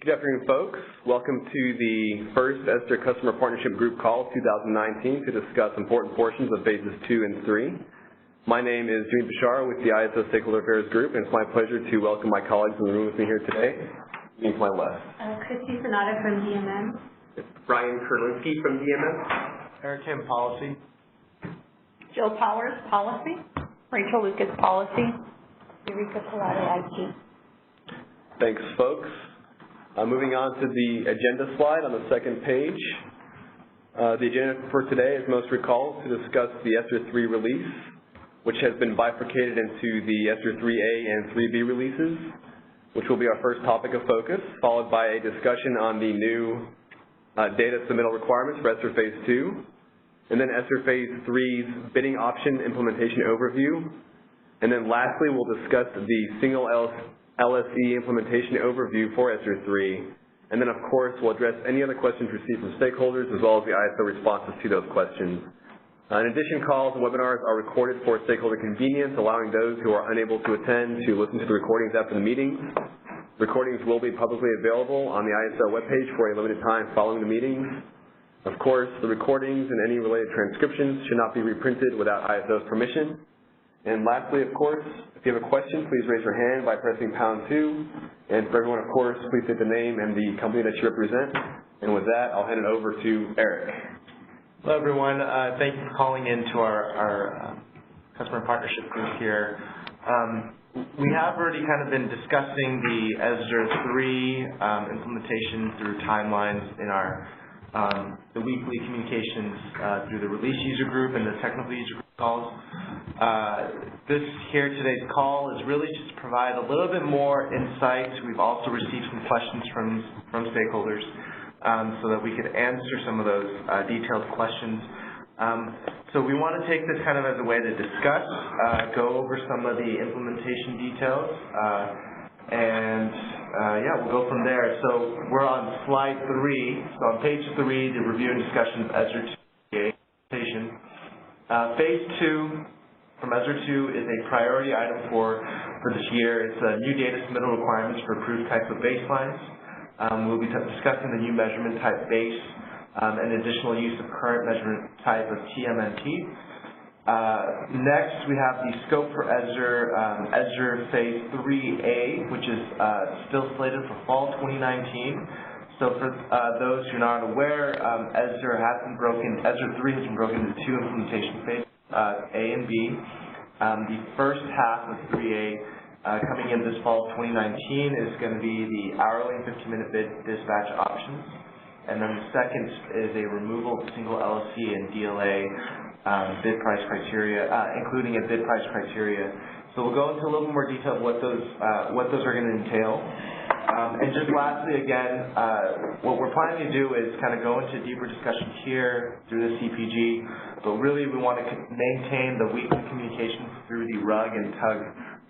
Good afternoon, folks. Welcome to the first ESTER Customer Partnership Group Call 2019 to discuss important portions of Phases 2 and 3. My name is Jimmy Bashar with the ISO Stakeholder Affairs Group, and it's my pleasure to welcome my colleagues in the room with me here today. Me to my left. Christy Sonata from DMM. Brian Kurlinski from DMM. Eric Kim, Policy. Jill Powers, Policy. Rachel Lucas, Policy. Eureka Collado, IT. Thanks, folks. Moving on to the agenda slide on the second page. The agenda for today, as most recall, to discuss the ESTER 3 release, which has been bifurcated into the ESTER 3A and 3B releases, which will be our first topic of focus, followed by a discussion on the new data submittal requirements for ESTER Phase 2, and then ESTER Phase 3's bidding option implementation overview, and then lastly, we'll discuss the single LSE implementation overview for ESTER 3, and then of course we'll address any other questions received from stakeholders as well as the ISO responses to those questions. In addition, calls and webinars are recorded for stakeholder convenience, allowing those who are unable to attend to listen to the recordings after the meetings. Recordings will be publicly available on the ISO webpage for a limited time following the meetings. Of course, the recordings and any related transcriptions should not be reprinted without ISO's permission. And lastly, of course, if you have a question, please raise your hand by pressing #2. And for everyone, of course, please state the name and the company that you represent. And with that, I'll hand it over to Eric. Hello, everyone. Thank you for calling in to our customer partnership group here. We have already kind of been discussing the ESTER 3 implementation through timelines in our the weekly communications through the release user group and the technical user group calls. Today's call is really just to provide a little bit more insight. We've also received some questions from stakeholders so that we could answer some of those detailed questions. So we want to take this kind of as a way to discuss, go over some of the implementation details, and we'll go from there. So we're on slide 3. So on page 3, the review and discussion of ESTER 2 implementation. Phase 2 from ESTER 2 is a priority item for this year. It's new data submittal requirements for approved types of baselines. We'll be discussing the new measurement type base and additional use of current measurement type of TMNT. Next, we have the scope for ESTER Phase 3A, which is still slated for fall 2019. So for those who are not aware, ESTER 3 has been broken into 2 implementation phases, A and B. The first half of 3A coming in this fall of 2019 is going to be the hourly and 15-minute bid dispatch options. And then the second is a removal of single LSE and DLA bid price criteria, including a bid price criteria. So we'll go into a little more detail of what those are going to entail. And just lastly, again, what we're planning to do is kind of go into deeper discussion here through the CPG, but really we want to maintain the weekly communications through the RUG and TUG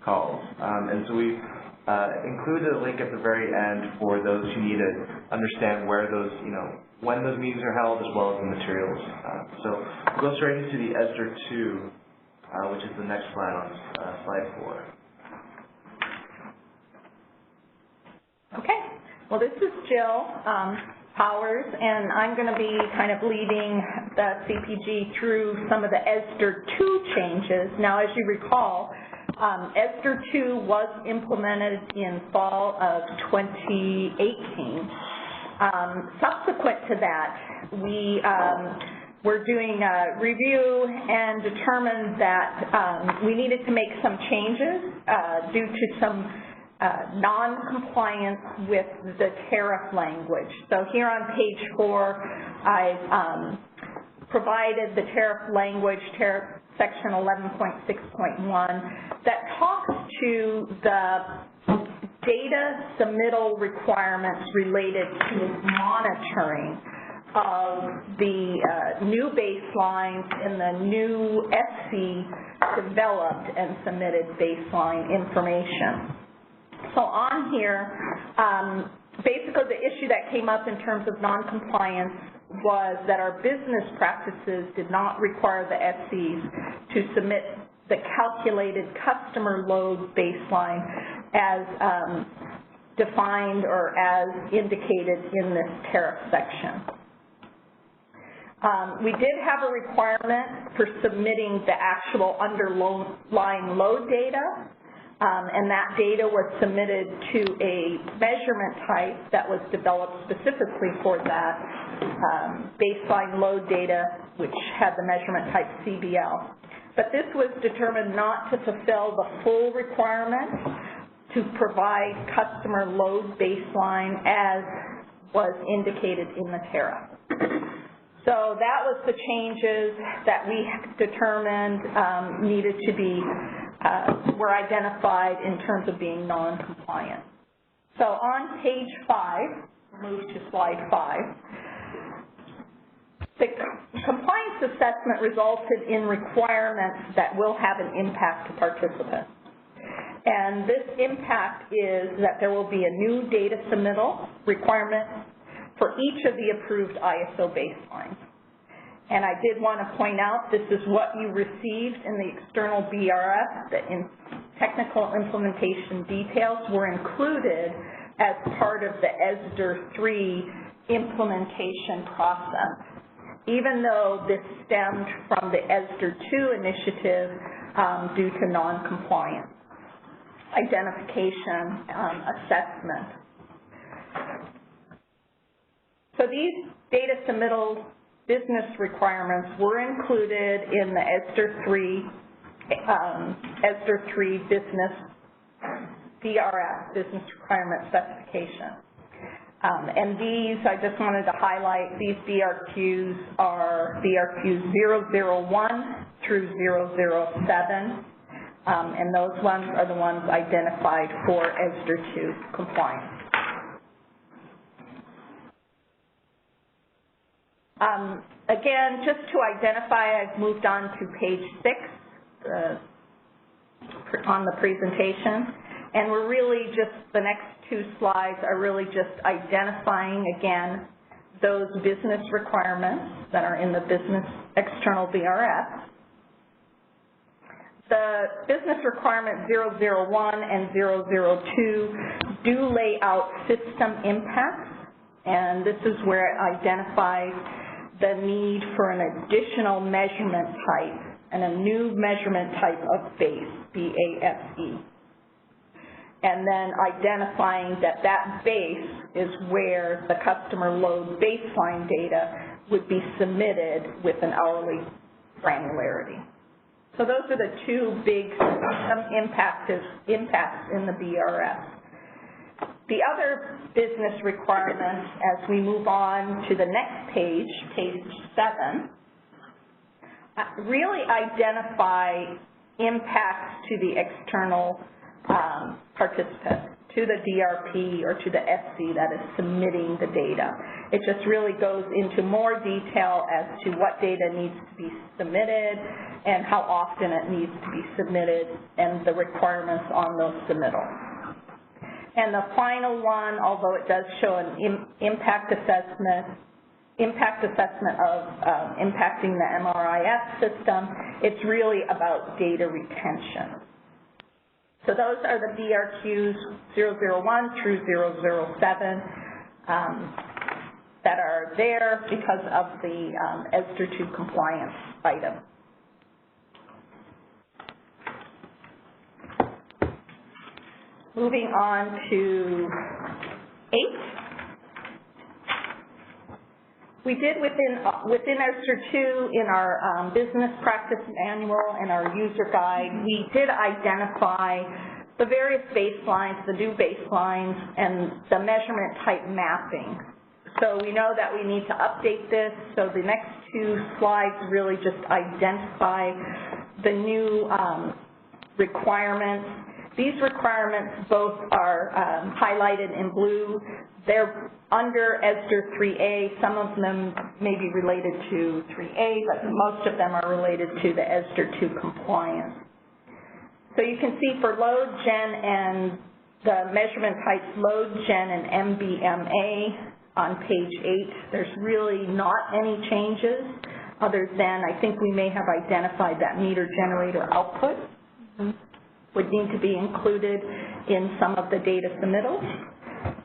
calls. And so we've included a link at the very end for those who need to understand where those, when those meetings are held, as well as the materials. So we'll go straight into the ESTER 2, which is the next slide on slide 4. Okay. Well, this is Jill Powers, and I'm going to be kind of leading the CPG through some of the ESTER 2 changes. Now, as you recall, ESTER 2 was implemented in fall of 2018. Subsequent to that, we were doing a review and determined that we needed to make some changes due to some non-compliance with the tariff language. So here on page 4, I've provided the tariff language, tariff section 11.6.1, that talks to the data submittal requirements related to monitoring of the new baselines and the new SC developed and submitted baseline information. So on here, basically the issue that came up in terms of noncompliance was that our business practices did not require the SCs to submit the calculated customer load baseline as defined or as indicated in this tariff section. We did have a requirement for submitting the actual underlying load data, and that data was submitted to a measurement type that was developed specifically for that baseline load data, which had the measurement type CBL. But this was determined not to fulfill the full requirement to provide customer load baseline as was indicated in the tariff. So that was the changes that we determined needed to be, were identified in terms of being non-compliant. So on page 5, we'll move to slide 5, the compliance assessment resulted in requirements that will have an impact to participants. And this impact is that there will be a new data submittal requirement for each of the approved ISO baselines. And I did want to point out this is what you received in the external BRF, the technical implementation details were included as part of the ESDR 3 implementation process. Even though this stemmed from the ESDR 2 initiative due to non-compliance, identification, assessment. So these data submittal business requirements were included in the ESDR 3 business BRS, business requirement specification. And these, I just wanted to highlight, these BRQs are BRQs 001 through 007, and those ones are the ones identified for ESDR 2 compliance. Again, just to identify, I've moved on to page 6 on the presentation, and we're really just, the next 2 slides are really just identifying, again, those business requirements that are in the business external BRF. The business requirement 001 and 002 do lay out system impacts, and this is where it identifies the need for an additional measurement type and a new measurement type of base, BASE. And then identifying that that base is where the customer load baseline data would be submitted with an hourly granularity. So those are the 2 big system impacts in the BRF. The other business requirements, as we move on to the next page, page 7, really identify impacts to the external participant, to the DRP or to the SC that is submitting the data. It just really goes into more detail as to what data needs to be submitted and how often it needs to be submitted and the requirements on those submittals. And the final one, although it does show an impact assessment of impacting the MRIS system, it's really about data retention. So those are the BRQs 001 through 007 that are there because of the ESDR 2 compliance item. Moving on to 8. We did within ESDR 2 in our business practice manual and our user guide, we did identify the various baselines, the new baselines, and the measurement type mapping. So we know that we need to update this, so the next 2 slides really just identify the new requirements. These requirements both are highlighted in blue. They're under ESDR 3A. Some of them may be related to 3A, but most of them are related to the ESDR 2 compliance. So you can see for load gen and the measurement types load gen and MBMA on page 8, there's really not any changes other than I think we may have identified that meter generator output would need to be included in some of the data submittals.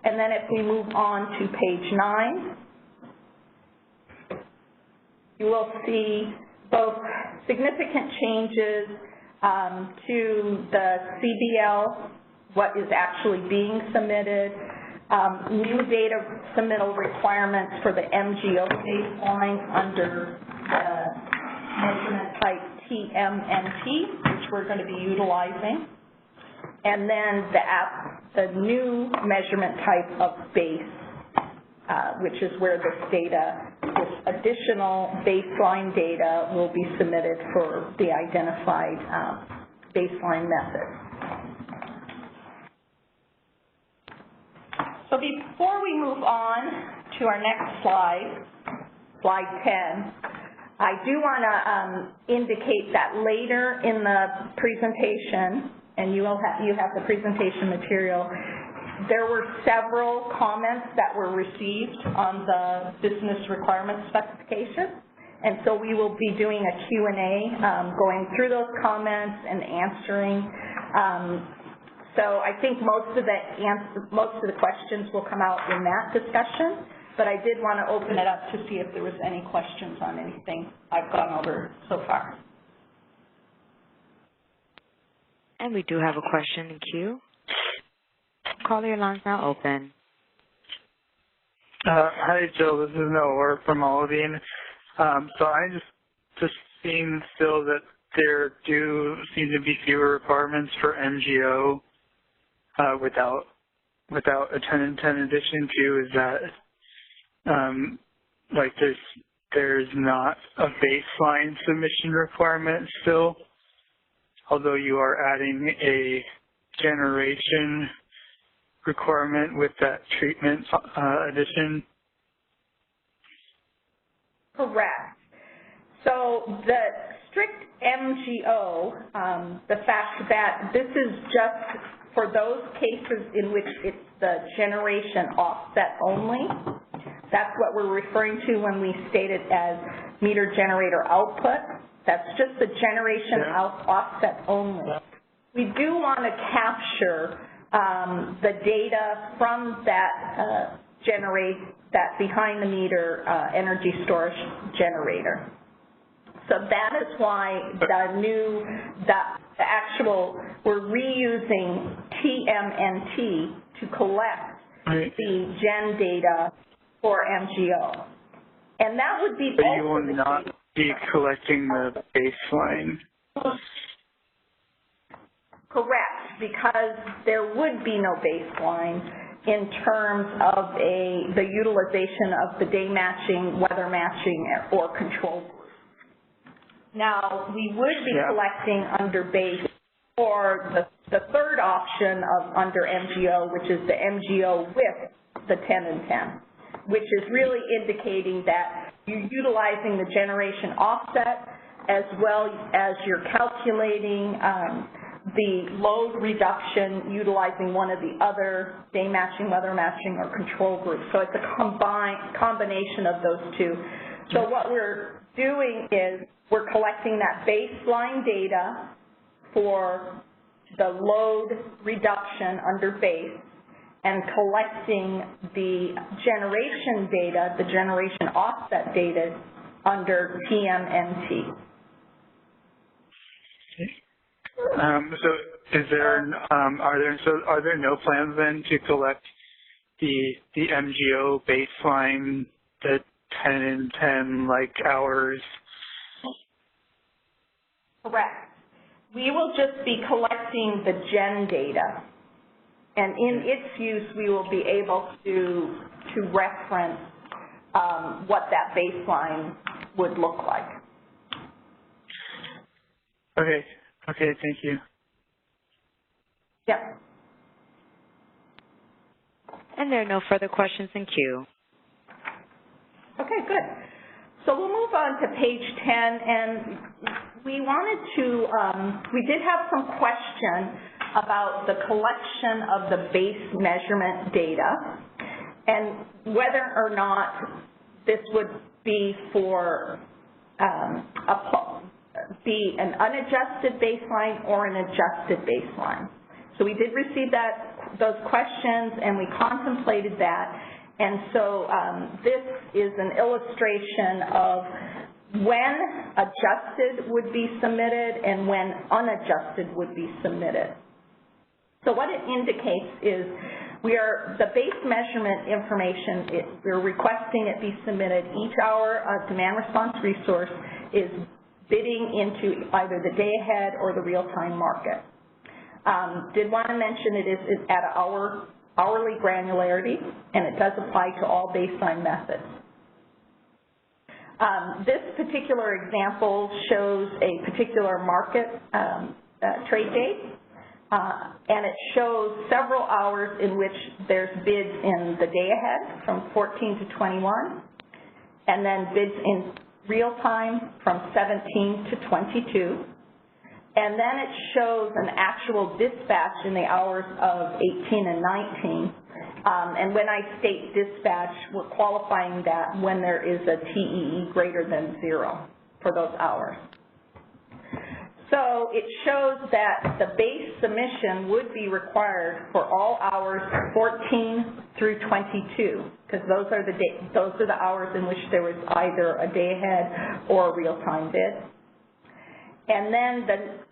And then if we move on to page 9, you will see both significant changes to the CBL, what is actually being submitted, new data submittal requirements for the MGO baseline under the measurement type TMNT, which we're going to be utilizing, and then the new measurement type of base, which is where this additional baseline data will be submitted for the identified baseline method. So before we move on to our next slide, slide 10, I do want to indicate that later in the presentation, and you have the presentation material, there were several comments that were received on the business requirement specification, and so we will be doing a Q&A, going through those comments and answering. So I think most of the questions will come out in that discussion, but I did want to open it up to see if there was any questions on anything I've gone over so far. And we do have a question in queue. Caller, your line's now open. Hi, Jill. This is Noah from Olivine. So I just seeing still that there do seem to be fewer requirements for MGO without a 10 and 10 addition to. Is that like there's not a baseline submission requirement still, although you are adding a generation requirement with that treatment addition? Correct. So the strict MGO, the fact that this is just for those cases in which it's the generation offset only, that's what we're referring to when we state it as meter generator output. That's just the generation offset only. We do want to capture the data from that that behind the meter energy storage generator. So that is why we're reusing TMNT to collect the gen data for MGO. And that would be but you will not be collecting the baseline. Correct, because there would be no baseline in terms of the utilization of the day matching, weather matching, or control group. Now, we would be collecting under base or the third option of under MGO, which is the MGO with the 10 and 10, which is really indicating that you're utilizing the generation offset as well as you're calculating the load reduction utilizing one of the other day matching, weather matching, or control groups. So it's a combination of those two. So what we're doing is we're collecting that baseline data for the load reduction under base and collecting the generation data, the generation offset data under TMNT. So is there are there no plans then to collect the MGO baseline, the 10 and 10 like hours? Correct. We will just be collecting the gen data, and in its use we will be able to reference what that baseline would look like. Okay. Okay, thank you. Yep. And there are no further questions in queue. Okay, good. So we'll move on to page 10, and we wanted to, we did have some question about the collection of the base measurement data and whether or not this would be for an unadjusted baseline or an adjusted baseline. So we did receive that those questions, and we contemplated that. And so this is an illustration of when adjusted would be submitted and when unadjusted would be submitted. So what it indicates is the base measurement information, we're requesting it be submitted. Each hour of demand response resource is bidding into either the day-ahead or the real-time market. Did want to mention it is at hourly granularity, and it does apply to all baseline methods. This particular example shows a particular market trade date. And it shows several hours in which there's bids in the day ahead from 14 to 21, and then bids in real time from 17 to 22. And then it shows an actual dispatch in the hours of 18 and 19. And when I state dispatch, we're qualifying that when there is a TEE greater than 0 for those hours. So it shows that the base submission would be required for all hours 14 through 22, because those are the hours in which there was either a day ahead or a real-time bid. And then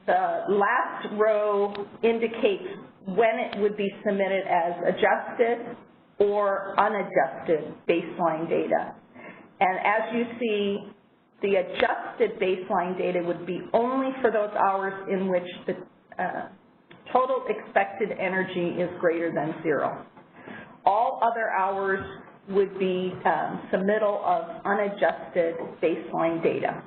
the last row indicates when it would be submitted as adjusted or unadjusted baseline data. And as you see, the adjusted baseline data would be only for those hours in which the total expected energy is greater than 0. All other hours would be submittal of unadjusted baseline data.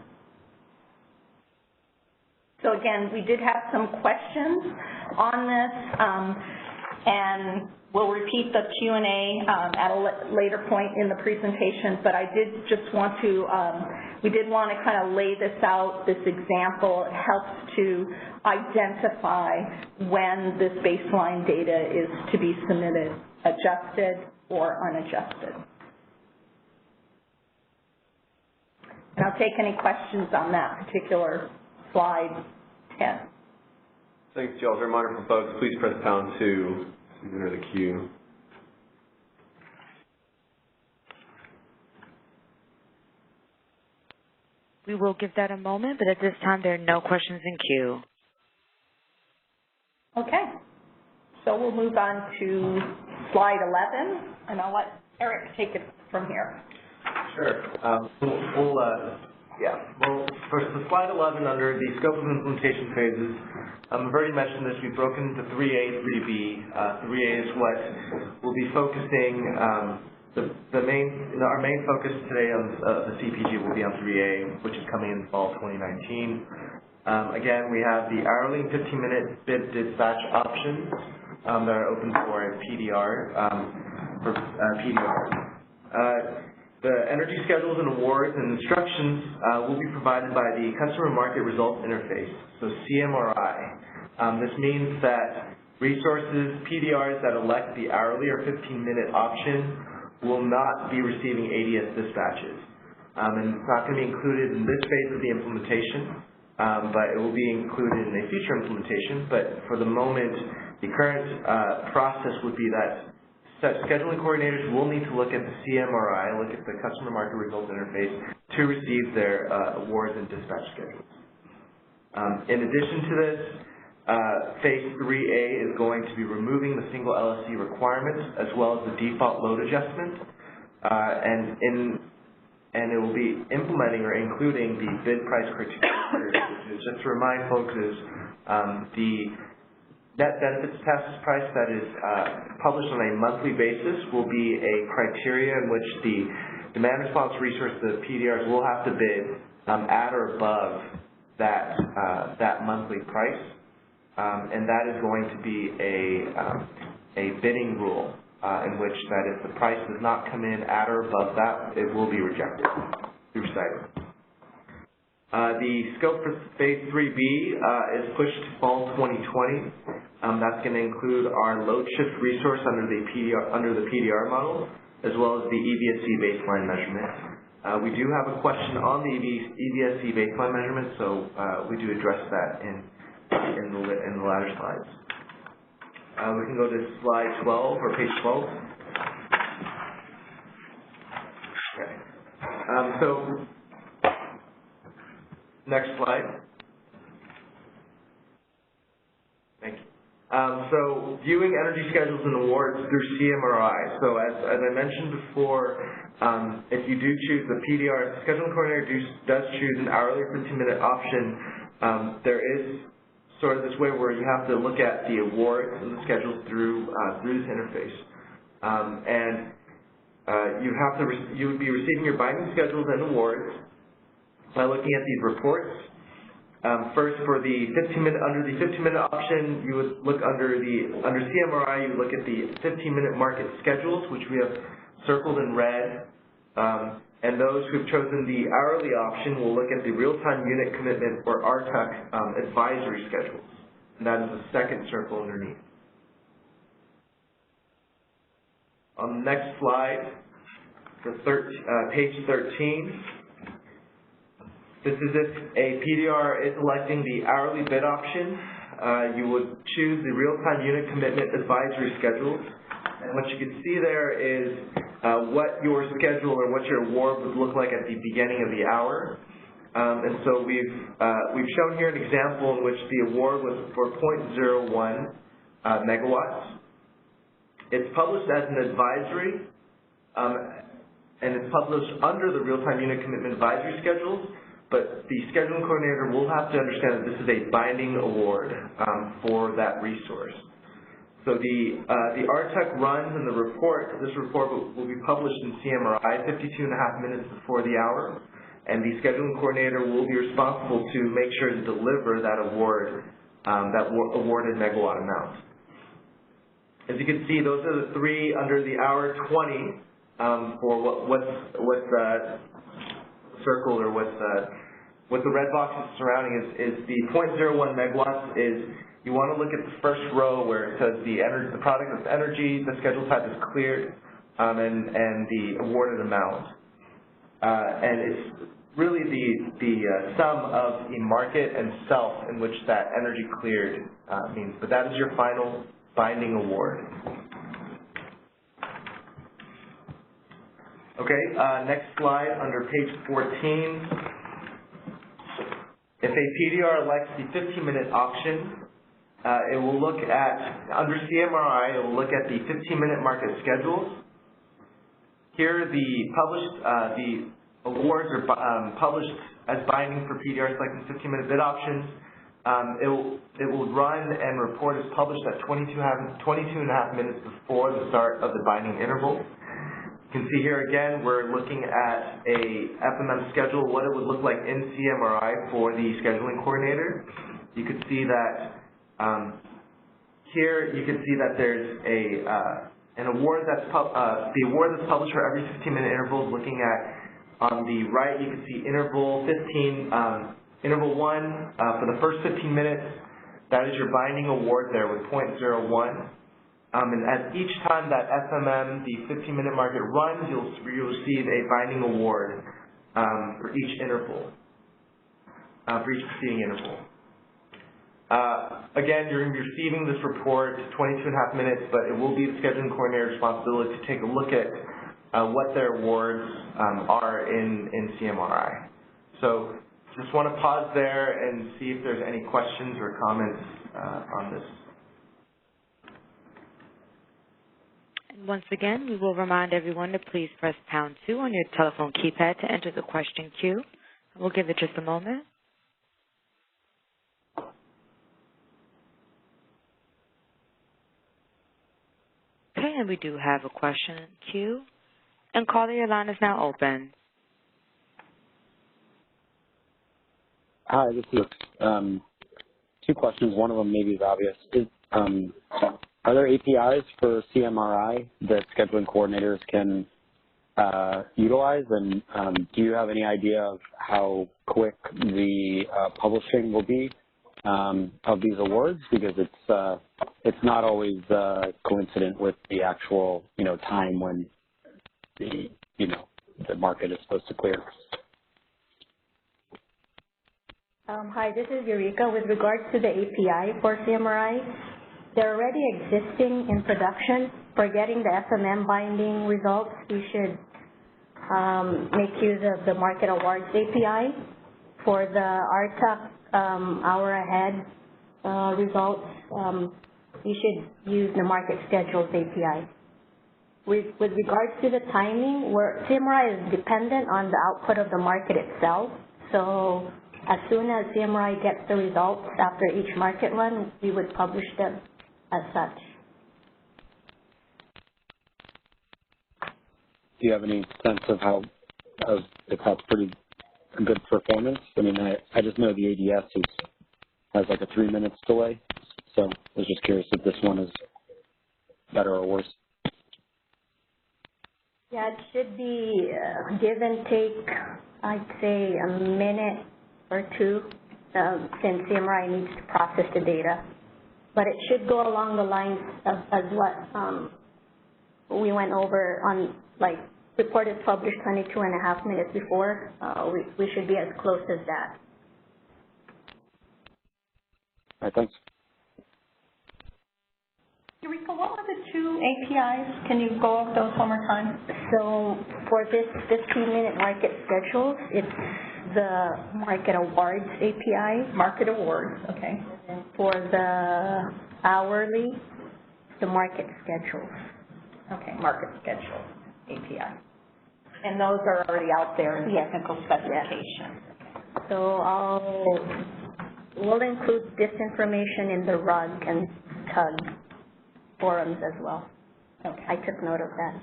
So again, we did have some questions on this, and we'll repeat the Q&A at a later point in the presentation, but I did just want to, we did want to kind of lay this out, this example. It helps to identify when this baseline data is to be submitted, adjusted or unadjusted. And I'll take any questions on that particular slide 10. Thanks, Jill. As a reminder for folks, please press pound 2 to enter the queue. We will give that a moment, but at this time there are no questions in queue. Okay. So we'll move on to slide 11, and I'll let Eric take it from here. Sure. Well, first, the slide 11 under the scope of implementation phases, I've already mentioned this. We've broken into 3A, 3B. 3A is what we'll be focusing. Our main focus today on the CPG will be on 3A, which is coming in fall 2019. Again, we have the hourly and 15-minute bid dispatch options that are open for PDR. The energy schedules and awards and instructions will be provided by the Customer Market Results Interface, so CMRI. This means that resources, PDRs that elect the hourly or 15-minute option will not be receiving ADS dispatches. And it's not going to be included in this phase of the implementation, but it will be included in a future implementation. But for the moment, the current process would be that scheduling coordinators will need to look at the CMRI, look at the Customer Market Results Interface, to receive their awards and dispatch schedules. In addition to this, Phase 3A is going to be removing the single LSC requirement as well as the default load adjustment, and it will be implementing or including the bid price criteria, which is, just to remind folks, is the net benefits test price that is published on a monthly basis will be a criteria in which the demand response resource, the PDRs, will have to bid at or above that monthly price, and that is going to be a bidding rule in which that if the price does not come in at or above that, it will be rejected through citing. The scope for Phase 3B is pushed to fall 2020. That's going to include our load shift resource under the PDR model, as well as the EVSC baseline measurement. We do have a question on the EVSC baseline measurement, so we do address that in the latter slides. We can go to slide 12 or page 12. Okay. So, next slide. Thank you. So, viewing energy schedules and awards through CMRI. So, as I mentioned before, if you do choose the PDR, the scheduling coordinator does choose an hourly 15-minute option. There is sort of this way where you have to look at the awards and the schedules through this interface, you would be receiving your binding schedules and awards by looking at these reports. First, for the 15-minute, under the 15-minute option, you would look under CMRI, you would look at the 15-minute market schedules, which we have circled in red, and those who've chosen the hourly option will look at the real-time unit commitment or RTUC advisory schedules, and that is the second circle underneath. On the next slide, page 13, this is if a PDR is selecting the hourly bid option. You would choose the real-time unit commitment advisory schedules. And what you can see there is what your schedule or what your award would look like at the beginning of the hour. And so we've shown here an example in which the award was for 0.01 megawatts. It's published as an advisory, and it's published under the real-time unit commitment advisory schedules. But the scheduling coordinator will have to understand that this is a binding award for that resource. So the RTUC runs in the report. This report will be published in CMRI 52.5 minutes before the hour, and the scheduling coordinator will be responsible to make sure to deliver that award, that awarded megawatt amount. As you can see, those are the three under the hour 20 for what's circled or what the red box is surrounding is the 0.01 megawatts is, you want to look at the first row where it says the product of energy, the schedule type is cleared, and the awarded amount. And it's really the sum of the market and self in which that energy cleared means. But that is your final binding award. Okay, next slide under page 14. If a PDR elects the 15-minute option, it will look at, under CMRI, it will look at the 15-minute market schedules. Here, the awards are published as binding for PDR selecting 15-minute bid options. It will run and report as published at 22.5 minutes before the start of the binding interval. You can see here again, we're looking at a FMM schedule, what it would look like in CMRI for the scheduling coordinator. You could see that here you can see that there's an award that's the award that's published for every 15-minute interval. Looking at on the right, you can see interval 15, interval 1 for the first 15 minutes. That is your binding award there with 0.01. And at each time that FMM, the 15-minute market runs, you'll receive a binding award for each interval, for each preceding interval. Again, you're going to be receiving this report 22.5 minutes, but it will be the scheduling coordinator's responsibility to take a look at what their awards are in CMRI. So just want to pause there and see if there's any questions or comments on this. Once again, we will remind everyone to please press #2 on your telephone keypad to enter the question queue. We'll give it just a moment. Okay, and we do have a question in queue. And caller, your line is now open. Hi, this is two questions. One of them maybe is obvious. Are there APIs for CMRI that scheduling coordinators can utilize? And do you have any idea of how quick the publishing will be of these awards? Because it's not always coincident with the actual time when the market is supposed to clear. Hi, this is Eureka. With regards to the API for CMRI, they're already existing in production. For getting the FMM binding results, you should make use of the Market Awards API. For the RTUC hour ahead results, you should use the Market Schedules API. With regards to the timing, CMRI is dependent on the output of the market itself. So as soon as CMRI gets the results after each market run, we would publish them as such. Do you have any sense of if that's pretty good performance? I mean, I just know the ADS has like a 3 minutes delay, so I was just curious if this one is better or worse. Yeah, it should be give and take, I'd say, a minute or two since CMRI needs to process the data. But it should go along the lines of as what we went over on, like, report is published 22.5 minutes before. We should be as close as that. All right, thanks. Eureka, what were the two APIs? Can you go over those one more time? So for this 15-minute market schedules, it's the Market Awards API. Market Awards, okay. And for the hourly, the Market Schedules. Okay, Market Schedules API. And those are already out there in technical specifications. Yes. So we'll include this information in the RUG and TUG forums as well. Okay. I took note of that.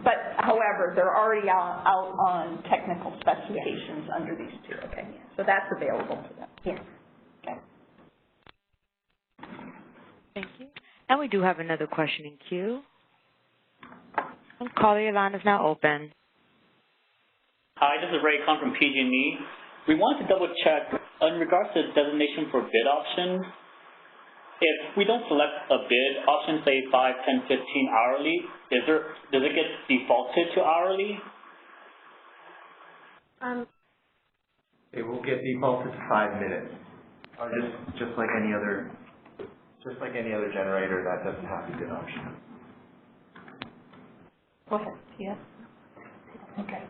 But however, they're already out on technical specifications under these two. Okay. So that's available to them. Yes. Okay. Thank you. And we do have another question in queue. Caller, your line is now open. Hi, this is Ray Khan from PG&E. We wanted to double check in regards to designation for bid options. If we don't select a bid option, say 5, 10, 15 hourly, does it get defaulted to hourly? It will get defaulted to 5 minutes, or just like any other generator that doesn't have a bid option. Go ahead. Yes. Okay.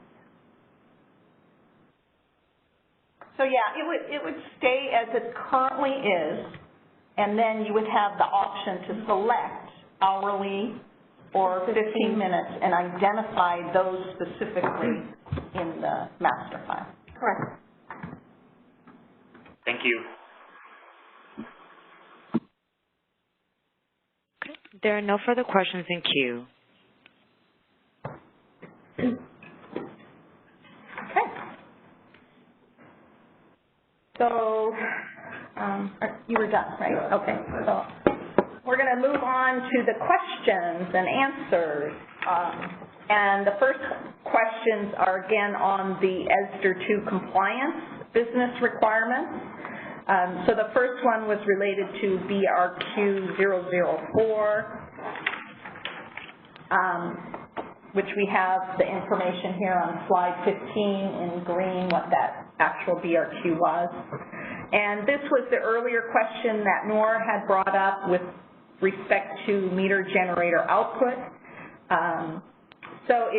So yeah, it would stay as it currently is, and then you would have the option to select hourly or 15 minutes and identify those specifically in the master file. Correct. Thank you. Okay. There are no further questions in queue. Okay. So you were done, right? Okay. So we're going to move on to the questions and answers. And the first questions are again on the ESDR 2 compliance business requirements. So the first one was related to BRQ 004. Which we have the information here on slide 15 in green, what that actual BRQ was. And this was the earlier question that Noor had brought up with respect to meter generator output. So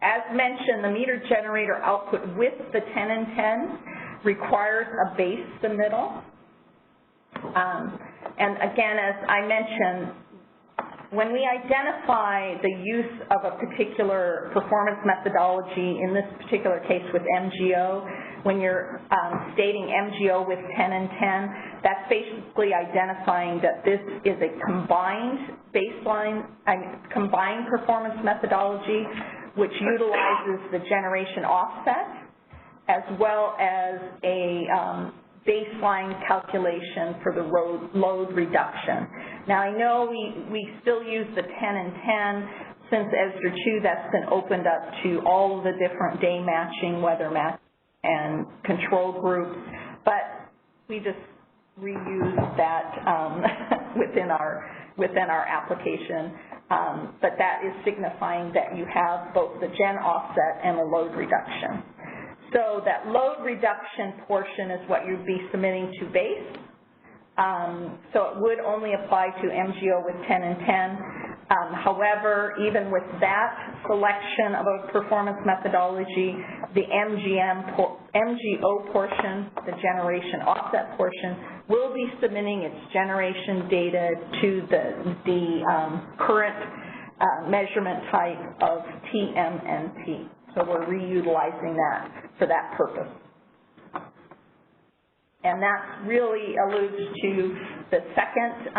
as mentioned, the meter generator output with the 10 and 10 requires a base submittal. And again, as I mentioned, when we identify the use of a particular performance methodology, in this particular case with MGO, when you're stating MGO with 10 and 10, that's basically identifying that this is a combined combined performance methodology, which utilizes the generation offset as well as a baseline calculation for the load reduction. Now, I know we still use the 10 and 10 since ESDR 2, that's been opened up to all of the different day matching, weather matching, and control groups, but we just reuse that within our application. But that is signifying that you have both the gen offset and the load reduction. So that load reduction portion is what you'd be submitting to base. So it would only apply to MGO with 10 and 10. However, even with that selection of a performance methodology, the MGO portion, the generation offset portion, will be submitting its generation data to the current measurement type of TMNT. So we're reutilizing that for that purpose. And that really alludes to the second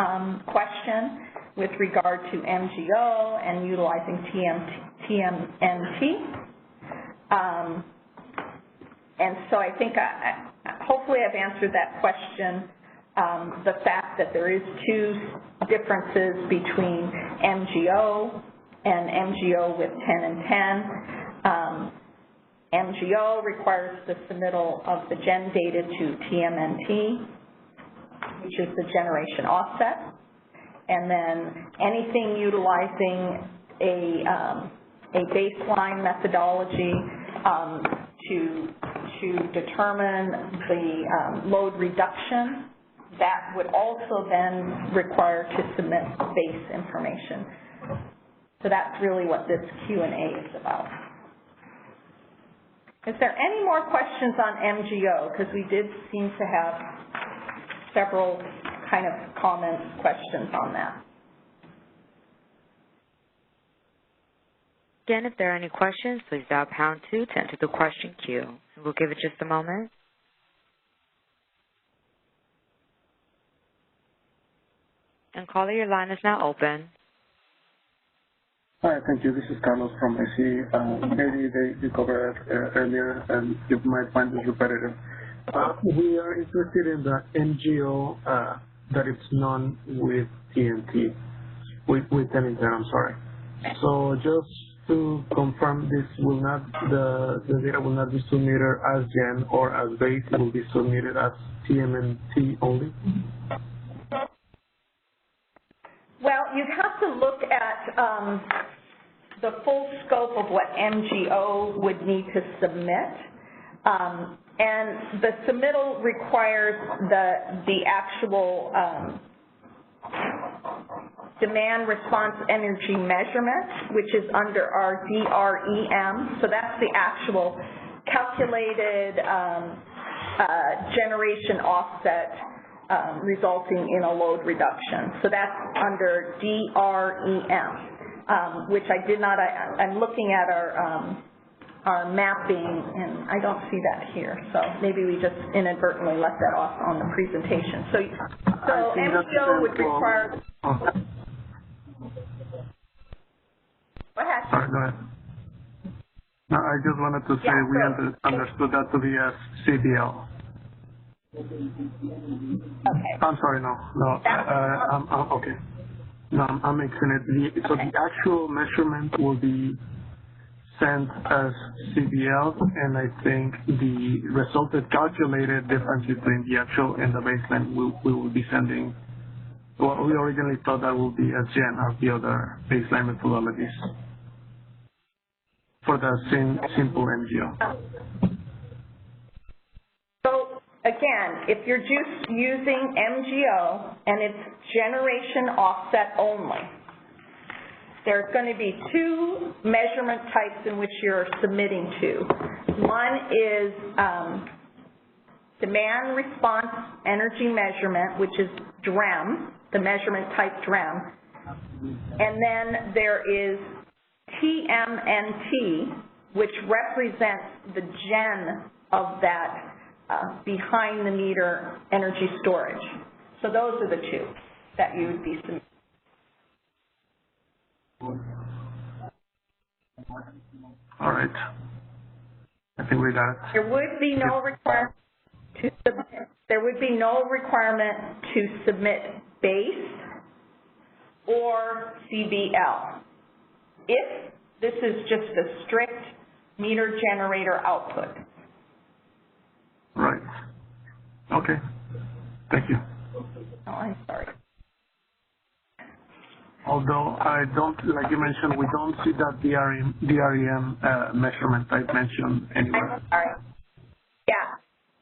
question with regard to MGO and utilizing TMNT. And so I think hopefully I've answered that question. The fact that there is two differences between MGO and MGO with 10 and 10. MGO requires the submittal of the gen data to TMNT, which is the generation offset. And then anything utilizing a baseline methodology to determine the load reduction, that would also then require to submit base information. So that's really what this Q&A is about. Is there any more questions on MGO? Because we did seem to have several kind of comments, questions on that. Again, if there are any questions, please dial #2 to enter the question queue. We'll give it just a moment. And caller, your line is now open. Hi, thank you. This is Carlos from IC. Maybe they covered it earlier, and you might find this repetitive. We are interested in the MGO that it's known with TNT, with 10 and 10, I'm sorry. So just to confirm, this will not, the data will not be submitted as gen or as base, it will be submitted as TMNT only? Well, you'd have to look at the full scope of what MGO would need to submit. And the submittal requires the actual demand response energy measurement, which is under our DREM. So that's the actual calculated generation offset resulting in a load reduction. So that's under DREM, which I did not, I'm looking at our mapping, and I don't see that here. So maybe we just inadvertently left that off on the presentation. So MGO would require... Go ahead. Sorry, go ahead. No, I just wanted to say we understood that to be as CBL. Okay. I'm sorry, no. I'm okay. No, I'm mixing it. So the actual measurement will be sent as CBL, and I think the resulted calculated difference between the actual and the baseline we will be sending. Well, we originally thought that would be as gen as the other baseline methodologies for the simple MGO. So again, if you're just using MGO and it's generation offset only, there's going to be two measurement types in which you're submitting to. One is demand response energy measurement, which is DREM, the measurement type DREM. And then there is TMNT, which represents the gen of that behind the meter energy storage. So those are the two that you would be submitting. All right. I think we got it. There would be no requirement to submit. There would be no requirement to submit base or CBL if this is just a strict meter generator output. Right. Okay. Thank you. Oh, I'm sorry. Although I don't, like you mentioned, we don't see that DREM measurement type mentioned anywhere. I'm sorry. Yeah,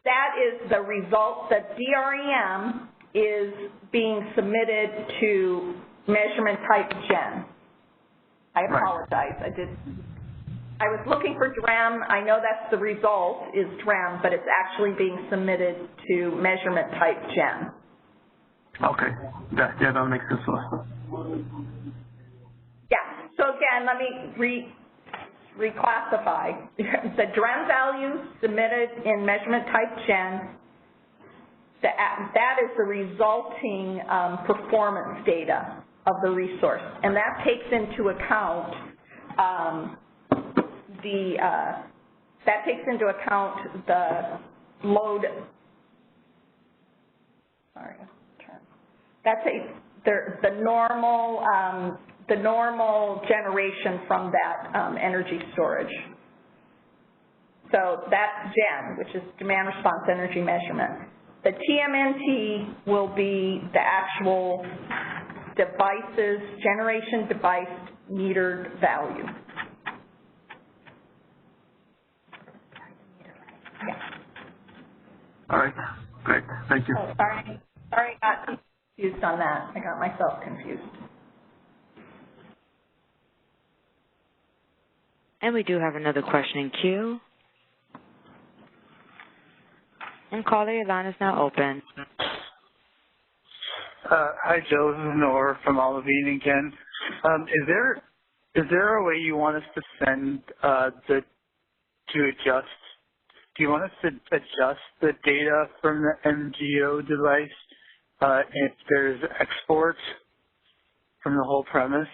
that is the result. The DREM is being submitted to measurement type gen. I apologize. I was looking for DREM. I know that's the result is DREM, but it's actually being submitted to measurement type gen. Okay. Yeah, that makes sense. Yeah. So again, let me reclassify. The DREM value submitted in measurement type gen, that is the resulting performance data of the resource, and that takes into account the load. Sorry, that's the normal generation from that energy storage. So that's GEN, which is demand response energy measurement. The TMNT will be the actual devices, generation device metered value. Yeah. All right, great, thank you. Oh, sorry, I got confused on that. I got myself confused. And we do have another question in queue. And caller, your line is now open. Hi, Joe. This is Noor from Olivine again. Is there a way you want us to send do you want us to adjust the data from the MGO device if there's export from the whole premise?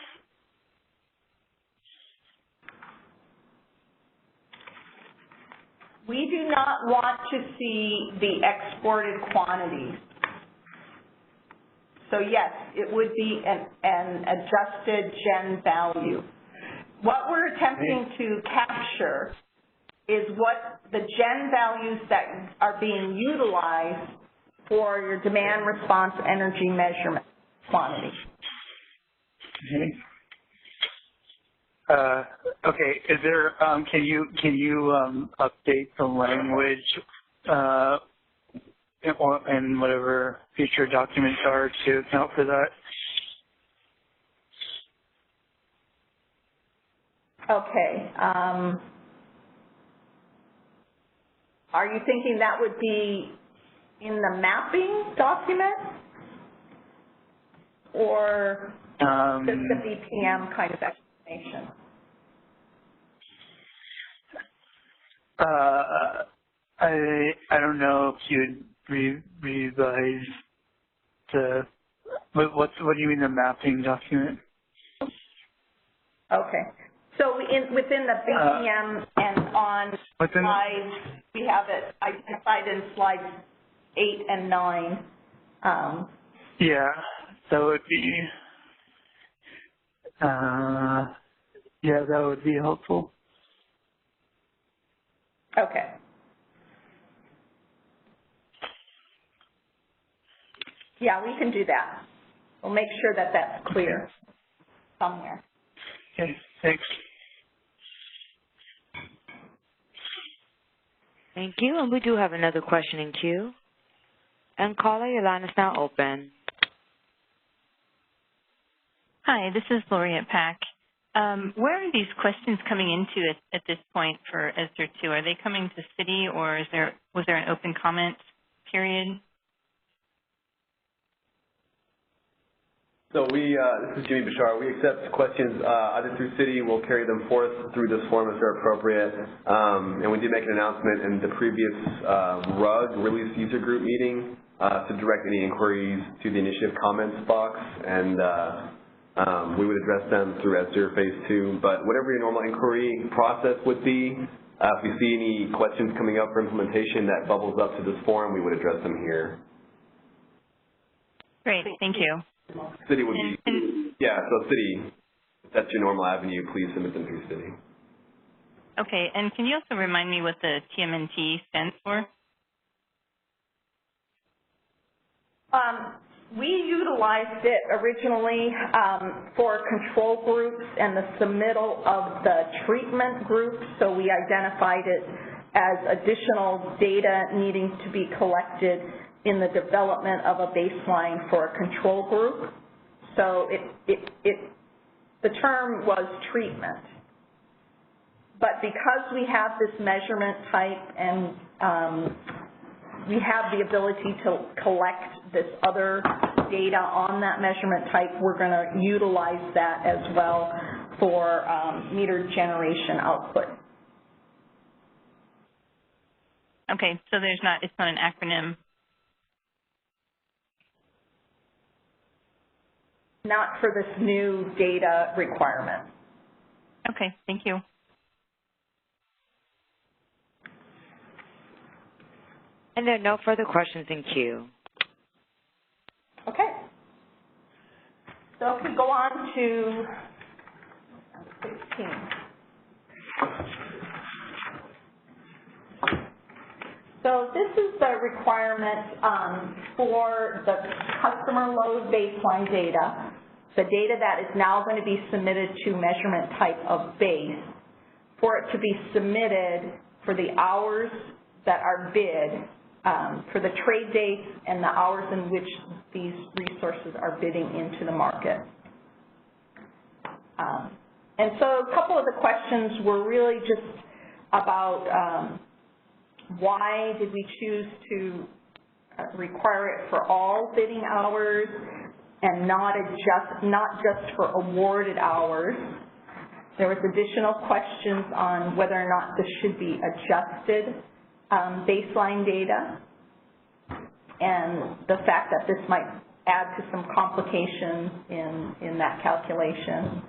We do not want to see the exported quantities. So yes, it would be an adjusted GEN value. What we're attempting to capture is what the GEN values that are being utilized for your demand response energy measurement quantity. Okay. Is there? Can you update the language and whatever future documents are to account for that? Okay. Are you thinking that would be in the mapping document, or just the BPM kind of explanation? I don't know if you'd revise the what do you mean the mapping document? Okay. So within the BPM and on slides, we have it identified in slides 8 and 9. Yeah, that would be that would be helpful. Okay. Yeah, we can do that. We'll make sure that that's clear somewhere. Okay, thanks. Thank you. And we do have another question in queue. And caller, your line is now open. Hi, this is Lori at PAC. Where are these questions coming into at this point for ESDR 2? Are they coming to City, or was there an open comment period? So this is Jimmy Bashar. We accept questions either through City. We'll carry them forth through this form if they're appropriate. And we did make an announcement in the previous RUG, Release User Group meeting, to direct any inquiries to the initiative comments box, and we would address them through ESDR Phase 2. But whatever your normal inquiry process would be, if we see any questions coming up for implementation that bubbles up to this forum, we would address them here. Great, thank you. City would be, so City, if that's your normal avenue, please submit them through City. Okay, and can you also remind me what the TMNT stands for? We utilized it originally for control groups and the submittal of the treatment group, so we identified it as additional data needing to be collected in the development of a baseline for a control group. So the term was treatment. But because we have this measurement type and we have the ability to collect this other data on that measurement type, we're going to utilize that as well for meter generation output. Okay, so it's not an acronym. Not for this new data requirement. Okay, thank you. And there are no further questions in queue. Okay. So if we go on to 16. So this is the requirement for the customer load baseline data, the data that is now going to be submitted to measurement type of base, for it to be submitted for the hours that are bid, for the trade dates and the hours in which these resources are bidding into the market. And so a couple of the questions were really just about why did we choose to require it for all bidding hours and not just for awarded hours. There was additional questions on whether or not this should be adjusted baseline data, and the fact that this might add to some complications in that calculation.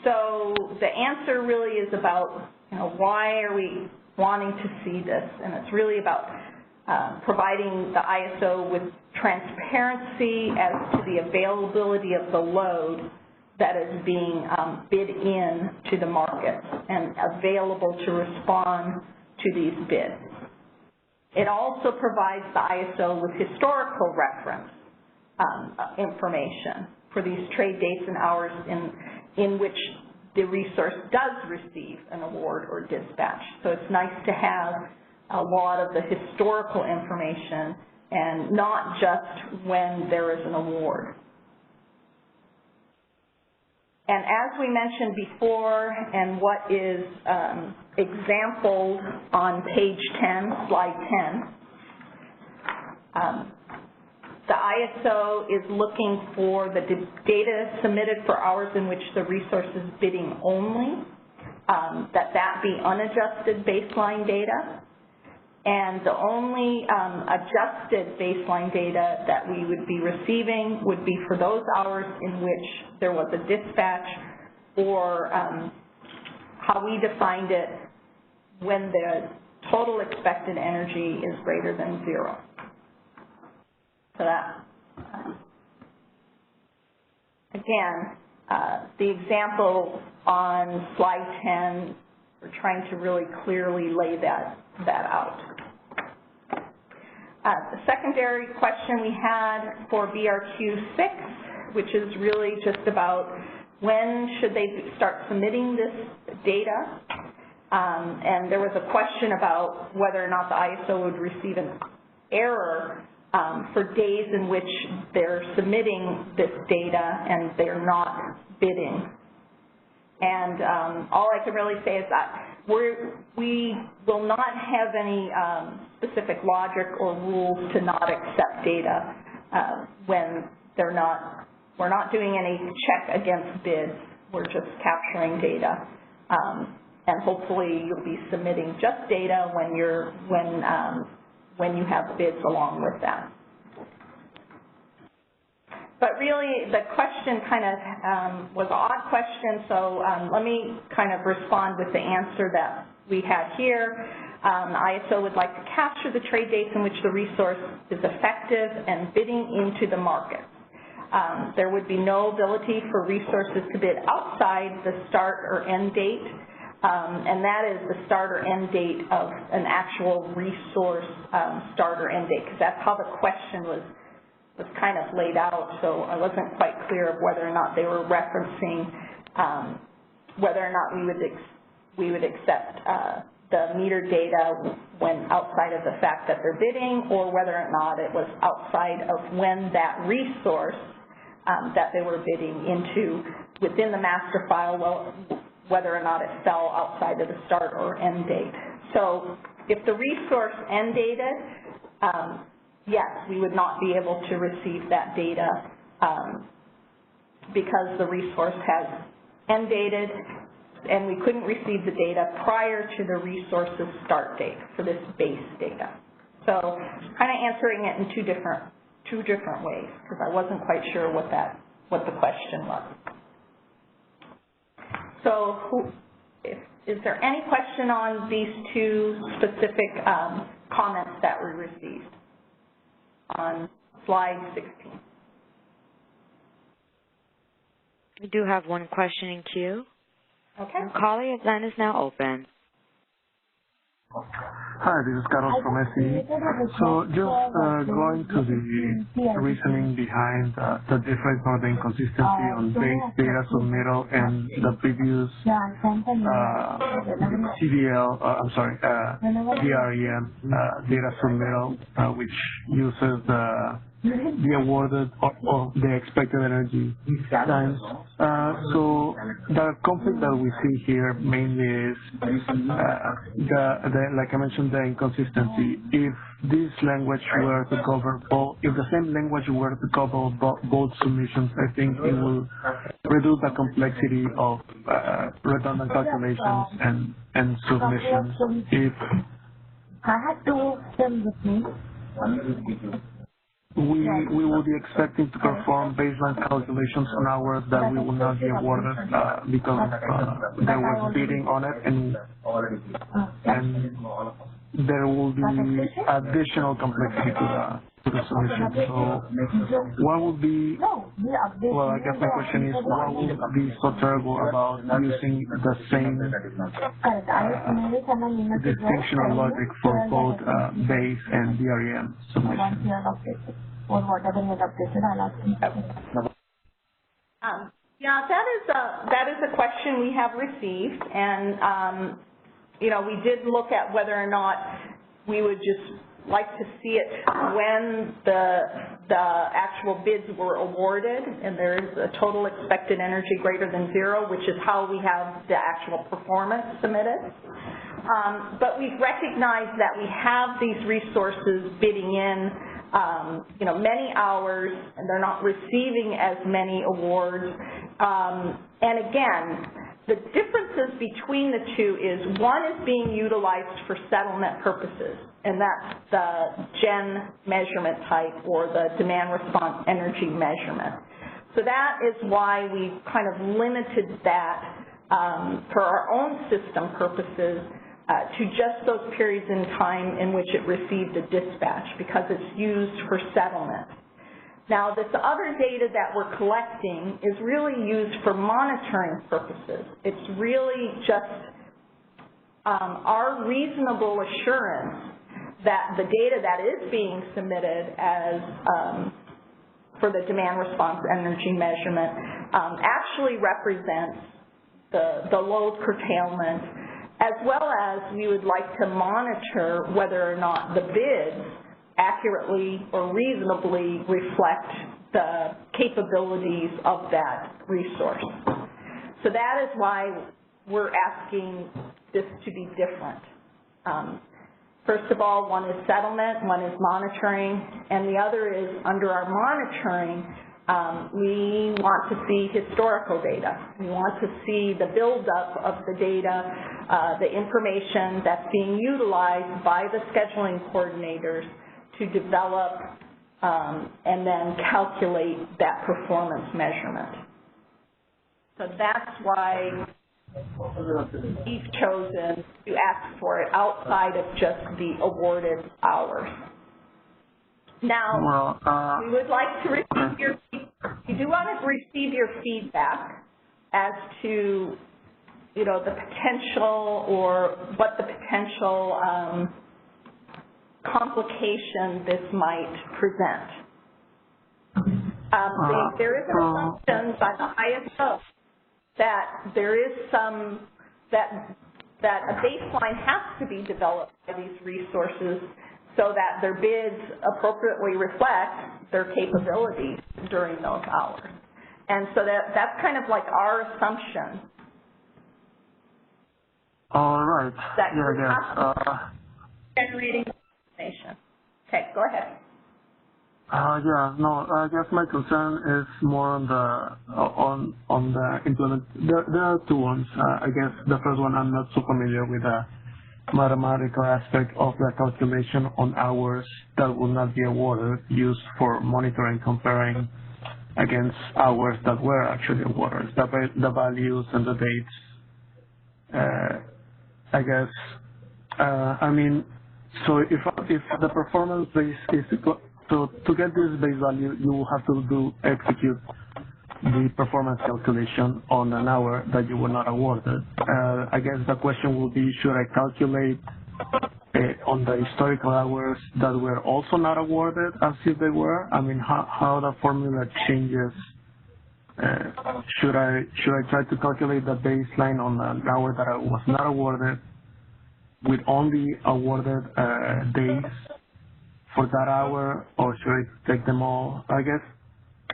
So the answer really is about, why are we wanting to see this? And it's really about providing the ISO with transparency as to the availability of the load that is being bid in to the market and available to respond to these bids. It also provides the ISO with historical reference information for these trade dates and hours in which the resource does receive an award or dispatch. So it's nice to have a lot of the historical information and not just when there is an award. And as we mentioned before, and what is exampled on page 10, slide 10, the ISO is looking for the data submitted for hours in which the resource is bidding only, that be unadjusted baseline data. And the only adjusted baseline data that we would be receiving would be for those hours in which there was a dispatch, or how we defined it, when the total expected energy is greater than 0. So that, again, the example on slide 10, we're trying to really clearly lay that out. The secondary question we had for BRQ6, which is really just about when should they start submitting this data, and there was a question about whether or not the ISO would receive an error for days in which they're submitting this data and they're not bidding. And all I can really say is that we will not have any specific logic or rules to not accept data when we're not doing any check against bids. We're just capturing data, and hopefully you'll be submitting just data when you have bids along with that. But really, the question kind of was an odd question, so let me kind of respond with the answer that we had here. ISO would like to capture the trade dates in which the resource is effective and bidding into the market. There would be no ability for resources to bid outside the start or end date, and that is the start or end date of an actual resource start or end date, because that's how the question was kind of laid out, so I wasn't quite clear of whether or not they were referencing whether or not we would accept the meter data went outside of the fact that they're bidding, or whether or not it was outside of when that resource that they were bidding into within the master file, whether or not it fell outside of the start or end date. So if the resource end dated, yes, we would not be able to receive that data because the resource has end dated, and we couldn't receive the data prior to the resource's start date for this base data. So kind of answering it in two different ways, because I wasn't quite sure what the question was. So is there any question on these two specific comments that we received on slide 16? We do have one question in queue. Okay. Caller, your line is now open. Hi, this is Carlos from SE. So just going to the reasoning behind the difference or the inconsistency on base data submittal and the previous DREM data submittal, which uses the awarded or the expected energy times. So the conflict that we see here mainly is like I mentioned, the inconsistency. If this language were to cover both, if the same language were to cover both submissions, I think it will reduce the complexity of redundant calculations and submissions. If we will be expecting to perform baseline calculations on hours that we will not be awarded because there was bidding on it, and there will be additional complexity to the solution. So what would be, well, I guess my question is, what would be so terrible about using the same distinction or logic for both base and DREM submissions? Yeah, that is a question we have received, and you know, we did look at whether or not we would just like to see it when the actual bids were awarded, and there is a total expected energy greater than 0, which is how we have the actual performance submitted. But we've recognized that we have these resources bidding in you know, many hours, and they're not receiving as many awards. And again, the differences between the two is one is being utilized for settlement purposes, and that's the GEN measurement type, or the demand response energy measurement. So that is why we kind of limited that for our own system purposes to just those periods in time in which it received a dispatch, because it's used for settlement. Now, this other data that we're collecting is really used for monitoring purposes. It's really just our reasonable assurance that the data that is being submitted as for the demand response energy measurement actually represents the load curtailment, as well as we would like to monitor whether or not the bids accurately or reasonably reflect the capabilities of that resource. So that is why we're asking this to be different. First of all, one is settlement, one is monitoring, and the other is under our monitoring, we want to see historical data. We want to see the buildup of the data, the information that's being utilized by the scheduling coordinators to develop and then calculate that performance measurement. So that's why we've chosen to ask for it outside of just the awarded hours. Now, we would like to receive your feedback. We do want to receive your feedback as to, you know, the potential, or what the potential complication this might present. There is an assumption by the ISO that there is some, that that a baseline has to be developed by these resources so that their bids appropriately reflect their capabilities during those hours. And so that's kind of like our assumption. All right. That Yeah. generating information. Okay, go ahead. Yeah, no, I guess my concern is more on the implement. There are two ones. I guess the first one, I'm not so familiar with the mathematical aspect of the calculation on hours that will not be awarded, used for monitoring, comparing against hours that were actually awarded, the values and the dates. I guess, I mean, so if the performance base is, so to get this base value, you will have to execute the performance calculation on an hour that you were not awarded. I guess the question will be, should I calculate on the historical hours that were also not awarded as if they were? I mean, how the formula changes. Should I try to calculate the baseline on an hour that I was not awarded with only awarded days for that hour, or should I take them all? I guess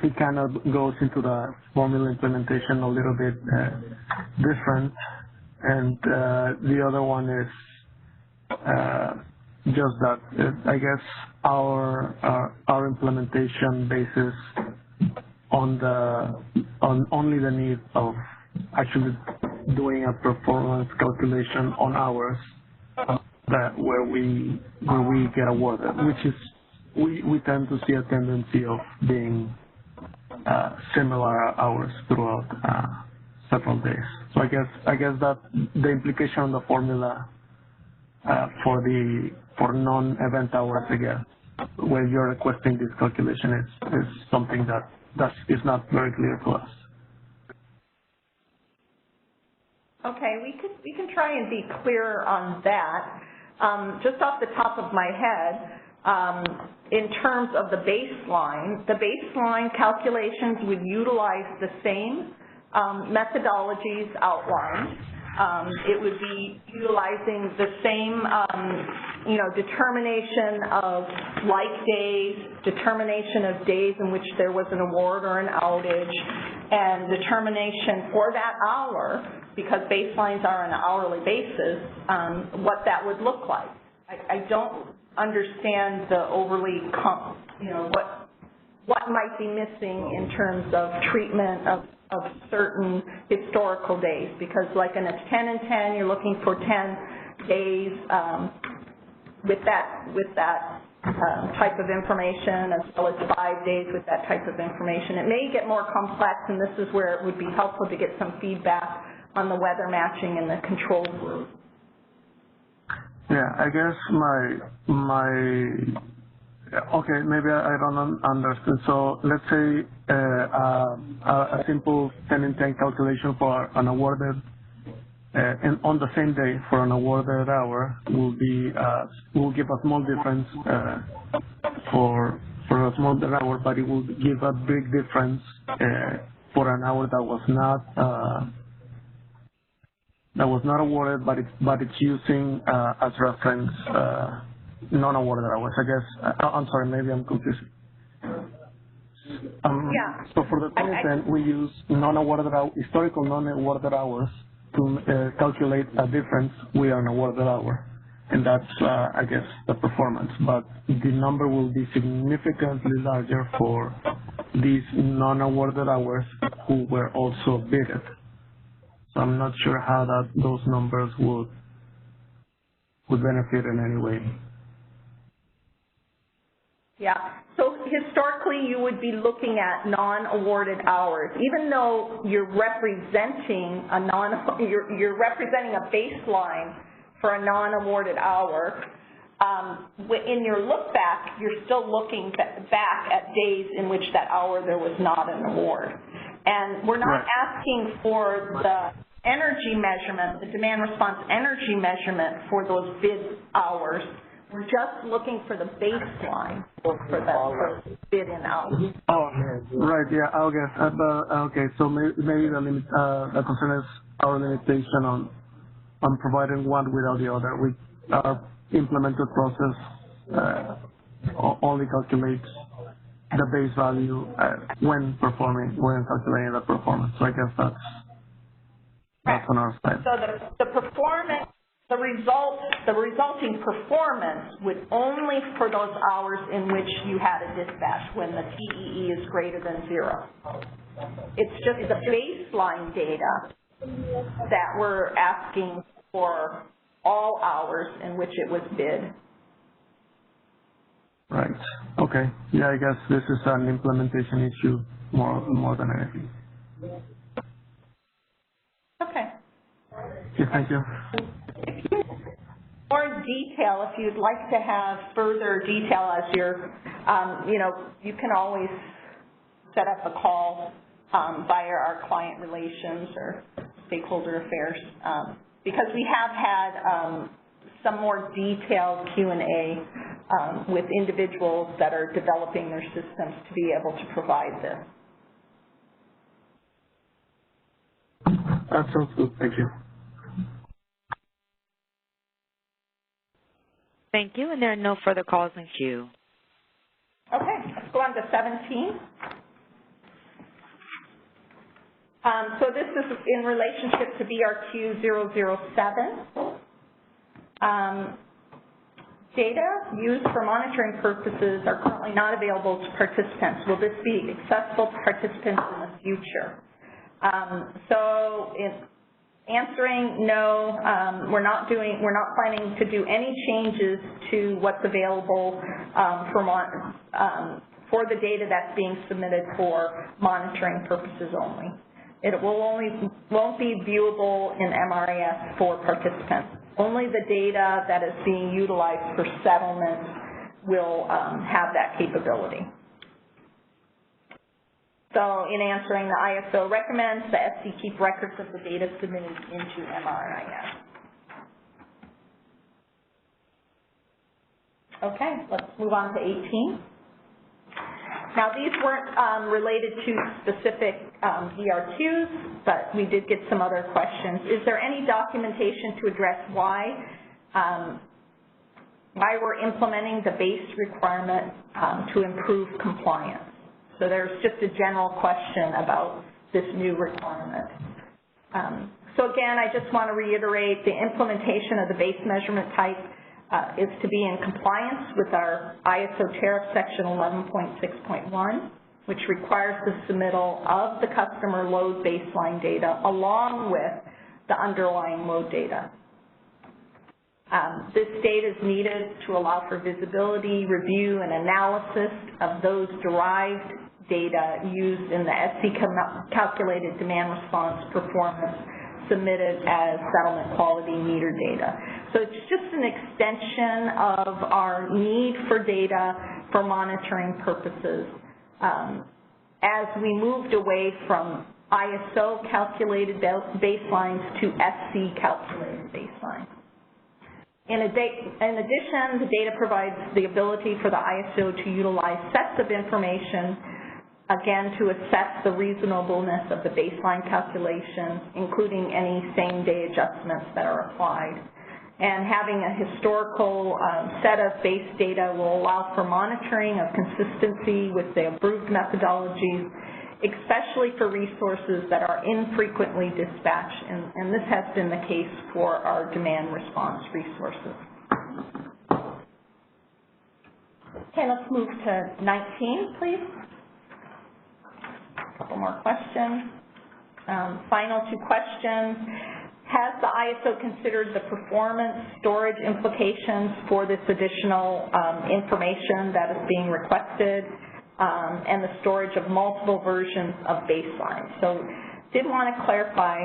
it kind of goes into the formula implementation a little bit different. And the other one is just that I guess our implementation basis on only the need of actually doing a performance calculation on hours where we get awarded, which is we tend to see a tendency of being similar hours throughout several days. So I guess that the implication on the formula for non-event hours, again, where you're requesting this calculation is something that is not very clear to us. Okay, we can try and be clear on that. Just off the top of my head, in terms of the baseline calculations would utilize the same methodologies outlined. It would be utilizing the same, determination of like days, determination of days in which there was an award or an outage, and determination for that hour, because baselines are on an hourly basis, what that would look like. I don't understand the overly, what might be missing in terms of treatment of certain historical days, because like in a 10 and 10, you're looking for 10 days with that type of information, as well as 5 days with that type of information. It may get more complex, and this is where it would be helpful to get some feedback on the weather matching and the control group. Yeah, I guess okay, maybe I don't understand. So let's say a simple 10 and 10 calculation for an awarded, and on the same day for an awarded hour will give a small difference for a small hour, but it will give a big difference for an hour that was not awarded, but it's using as reference non-awarded hours. I guess I'm sorry, maybe I'm confused. Yeah. So for the 10 we use historical non-awarded hours to calculate a difference with an awarded hour, and that's I guess the performance. But the number will be significantly larger for these non-awarded hours who were also bidded. So I'm not sure how those numbers would benefit in any way. Yeah, so historically you would be looking at non-awarded hours, even though you're representing you're representing a baseline for a non-awarded hour. In your look back, you're still looking back at days in which that hour there was not an award. And we're not asking for the energy measurement, the demand response energy measurement for those bid hours. We're just looking for the baseline for the bid-in hours. Oh, right, yeah, I guess. Okay, so maybe the concern is our limitation on on providing one without the other. Our implemented process only calculates the base value when calculating the performance. So I guess that's on our side. So the performance, the resulting performance would only for those hours in which you had a dispatch when the TEE is greater than 0. It's just the baseline data that we're asking for all hours in which it was bid. Right. Okay. Yeah, I guess this is an implementation issue more than anything. Okay. Yeah, thank you. More detail, if you'd like to have further detail as you're, you can always set up a call via our client relations or stakeholder affairs, because we have had some more detailed Q&A with individuals that are developing their systems to be able to provide this. That sounds good. Thank you. Thank you, and there are no further calls in queue. Okay, let's go on to 17. So this is in relationship to BRQ 007. Data used for monitoring purposes are currently not available to participants. Will this be accessible to participants in the future? So in answering no, we're not planning to do any changes to what's available for the data that's being submitted for monitoring purposes only. It won't be viewable in MRAS for participants. Only the data that is being utilized for settlement will have that capability. So in answering, the ISO recommends the SC keep records of the data submitted into MRIS. Okay, let's move on to 18. Now these weren't related to specific DRQs, but we did get some other questions. Is there any documentation to address why we're implementing the base requirement to improve compliance? So there's just a general question about this new requirement. So again, I just want to reiterate the implementation of the base measurement type is to be in compliance with our ISO tariff section 11.6.1, which requires the submittal of the customer load baseline data along with the underlying load data. This data is needed to allow for visibility, review, and analysis of those derived data used in the SC calculated demand response performance submitted as settlement quality meter data. So it's just an extension of our need for data for monitoring purposes as we moved away from ISO calculated baselines to SC calculated baselines. In addition, the data provides the ability for the ISO to utilize sets of information, again, to assess the reasonableness of the baseline calculation, including any same-day adjustments that are applied. And having a historical set of base data will allow for monitoring of consistency with the approved methodologies, especially for resources that are infrequently dispatched, and this has been the case for our demand response resources. Okay, let's move to 19, please. A couple more questions. Final two questions. Has the ISO considered the performance storage implications for this additional information that is being requested and the storage of multiple versions of baseline? So did want to clarify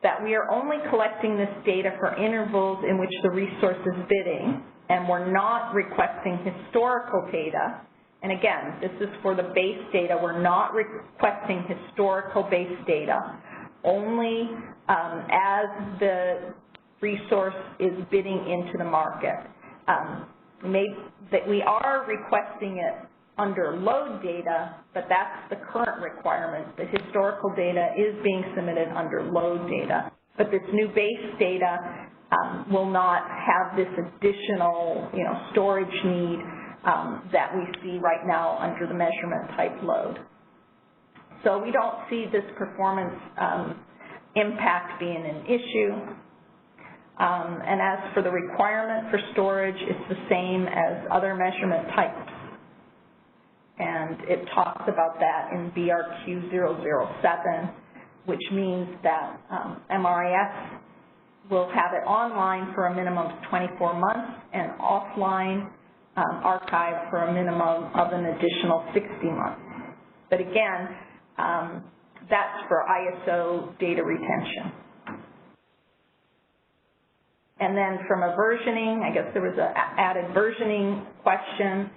that we are only collecting this data for intervals in which the resource is bidding, and we're not requesting historical data. And again, this is for the base data. We're not requesting historical base data, only as the resource is bidding into the market. That we are requesting it under load data, but that's the current requirement. The historical data is being submitted under load data. But this new base data will not have this additional, storage need that we see right now under the measurement type load. So we don't see this performance impact being an issue. And as for the requirement for storage, it's the same as other measurement types. And it talks about that in BRQ 007, which means that MRIS will have it online for a minimum of 24 months and offline archived for a minimum of an additional 60 months. But again, that's for ISO data retention. And then from a versioning, I guess there was an added versioning question,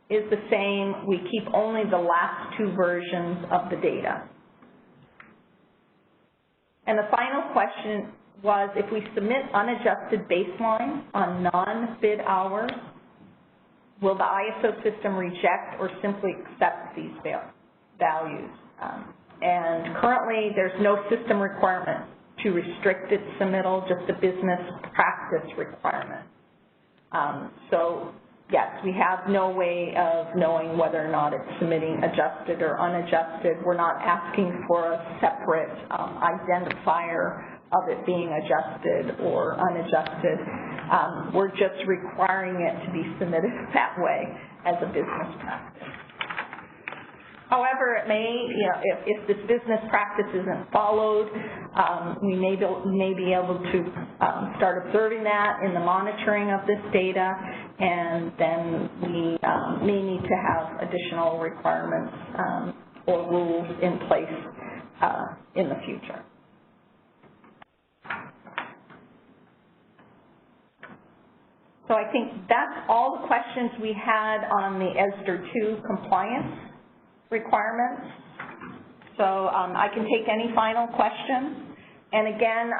is the same. We keep only the last two versions of the data. And the final question was, if we submit unadjusted baseline on non-bid hours, will the ISO system reject or simply accept these values? And currently, there's no system requirement to restrict its submittal, just a business practice requirement. So yes, we have no way of knowing whether or not it's submitting adjusted or unadjusted. We're not asking for a separate identifier of it being adjusted or unadjusted. We're just requiring it to be submitted that way as a business practice. However, it may, if this business practice isn't followed, we may be able to start observing that in the monitoring of this data, and then we may need to have additional requirements or rules in place in the future. So I think that's all the questions we had on the ESDR 2 compliance requirements. So I can take any final questions. And again,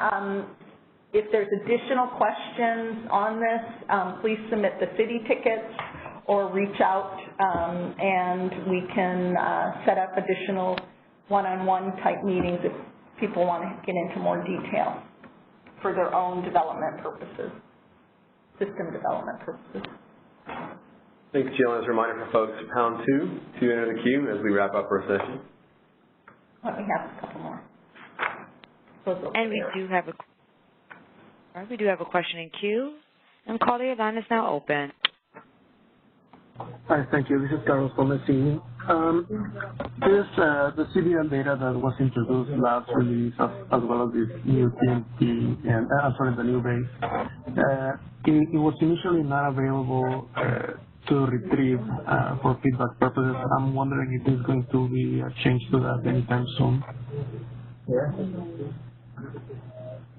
if there's additional questions on this, please submit the city tickets or reach out and we can set up additional one-on-one type meetings if people want to get into more detail for their own development purposes, system development purposes. Thanks, Jill. As a reminder for folks, #2 to enter the queue as we wrap up our session. Let me have a couple more. And we do have a question in queue. And caller, your line is now open. Hi, thank you. This is Carlos from SCE. The CBL data that was introduced last release, as well as this new TNT and the new base, it was initially not available to retrieve for feedback purposes. I'm wondering if there's going to be a change to that anytime soon.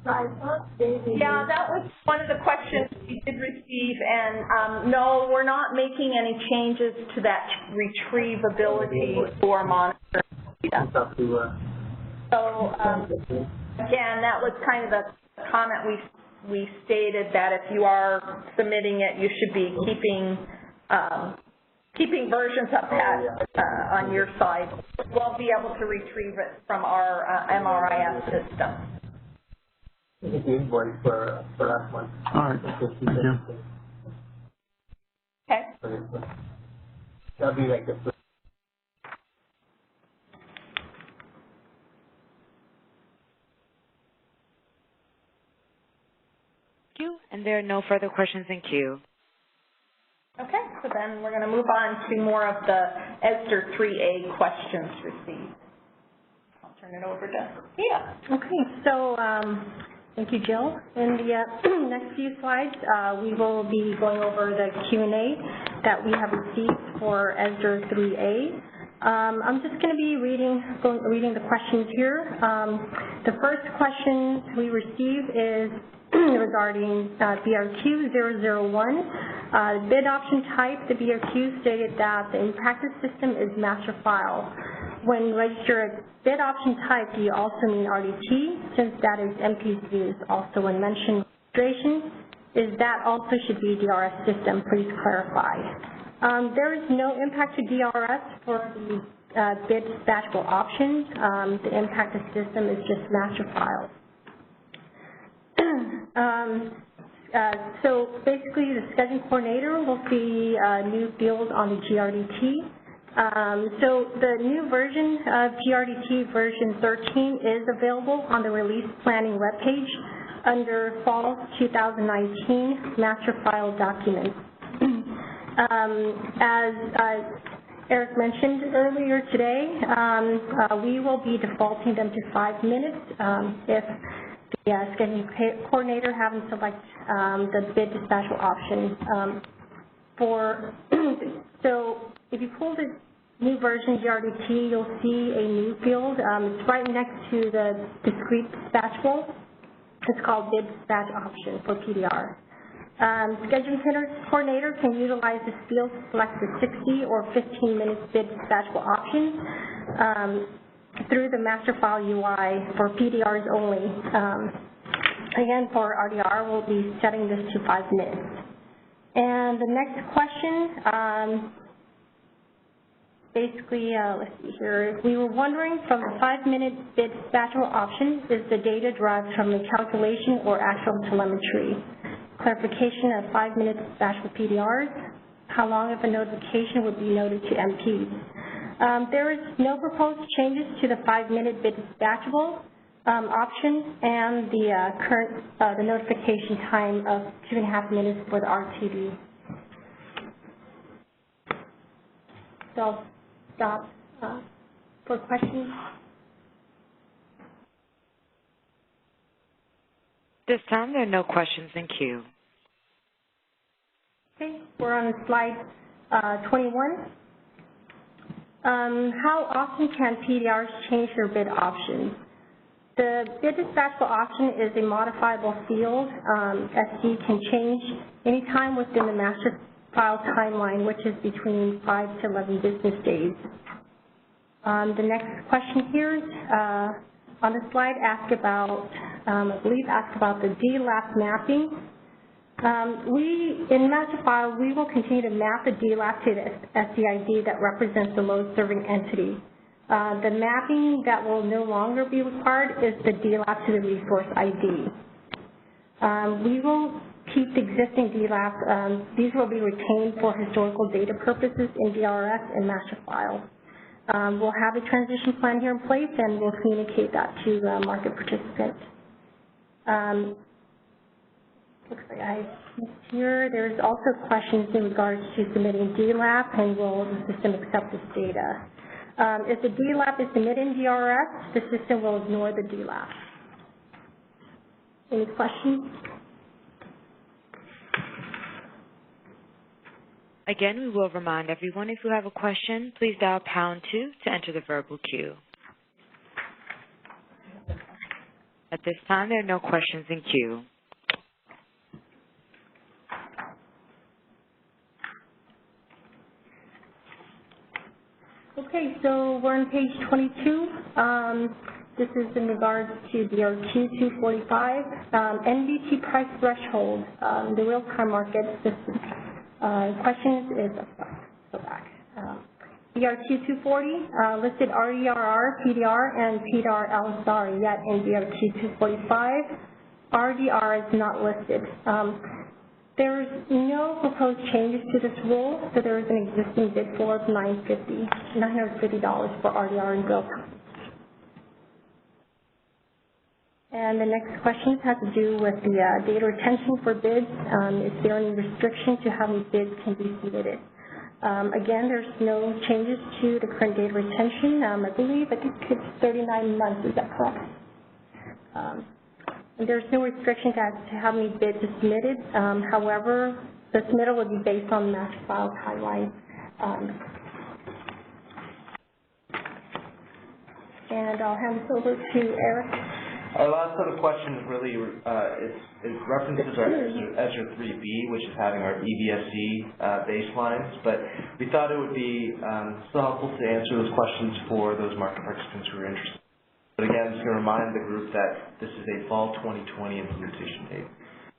Yeah, that was one of the questions we did receive, and no, we're not making any changes to that retrievability for monitoring data. So again, that was kind of the comment we stated, that if you are submitting it, you should be keeping versions of that on your side. We'll be able to retrieve it from our MRIS system. For last one. All right. Thank you. Okay. That'll be like the first. Thank you. And there are no further questions in queue. Okay, so then we're going to move on to more of the ESDR 3A questions received. I'll turn it over to Thea. Okay, so thank you, Jill. In the next few slides, we will be going over the Q&A that we have received for ESDR 3A. I'm just going to be reading the questions here. The first question we received is regarding BRQ 001. Bid option type, the BRQ stated that the in-practice system is master file. When register bid option type, do you also mean RDT, since that is MP's use? Also, when mentioned registration, is that also should be DRS system? Please clarify. There is no impact to DRS for the bid dispatchable options. The impacted system is just master files. So basically, the scheduling coordinator will see new fields on the GRDT. So the new version of GRDT version 13 is available on the release planning webpage under Fall 2019 master file documents. As Eric mentioned earlier today, we will be defaulting them to 5 minutes if the scheduling coordinator haven't selected the bid dispatchable option. So if you pull the new version GRDT, you'll see a new field. It's right next to the discrete dispatchable. It's called bid dispatch option for PDR. Scheduling coordinator can utilize this field to select the 60 or 15-minute bid dispatchable options through the master file UI for PDRs only. Again, for RDR, we'll be setting this to 5 minutes. And the next question, basically, let's see here. We were wondering from the 5-minute bid dispatchable option, is the data derived from the calculation or actual telemetry? Clarification of 5-minute dispatchable PDRs. How long of a notification would be noted to MPs? There is no proposed changes to the 5-minute bid dispatchable option and the notification time of 2.5 minutes for the RTD. So I'll stop for questions. This time, there are no questions in queue. Okay, we're on slide 21. How often can PDRs change their bid options? The bid dispatchable option is a modifiable field. SD can change anytime within the master file timeline, which is between 5 to 11 business days. The next question here is, on the slide, ask about the DLAP mapping. In master file, we will continue to map the DLAP to the SDID that represents the load serving entity. The mapping that will no longer be required is the DLAP to the resource ID. We will keep the existing DLAP. These will be retained for historical data purposes in DRS and master file. We'll have a transition plan here in place, and we'll communicate that to the market participants. Looks like I missed here. There's also questions in regards to submitting DLAP, and will the system accept this data? If the DLAP is submitted in DRS, the system will ignore the DLAP. Any questions? Again, we will remind everyone, if you have a question, please dial #2 to enter the verbal queue. At this time, there are no questions in queue. Okay, so we're on page 22. This is in regards to DRQ 245, NBT price threshold, the real-time market system. Question is, go back. DRQ 240 listed RDRR, PDR, and PDR LSR, yet in DRQ 245, RDR is not listed. There is no proposed changes to this rule, so there is an existing bid floor of $950 for RDR in real time. And the next question has to do with the data retention for bids. Is there any restriction to how many bids can be submitted? Again, there's no changes to the current data retention. I think it's 39 months, is that correct? And there's no restriction as to how many bids are submitted. However, the submittal would be based on the master file timeline. And I'll hand this over to Eric. Our last set of questions really is references our ESER 3B, which is having our EBSE baselines, but we thought it would be still helpful to answer those questions for those market participants who are interested. But again, just going to remind the group that this is a fall 2020 implementation date.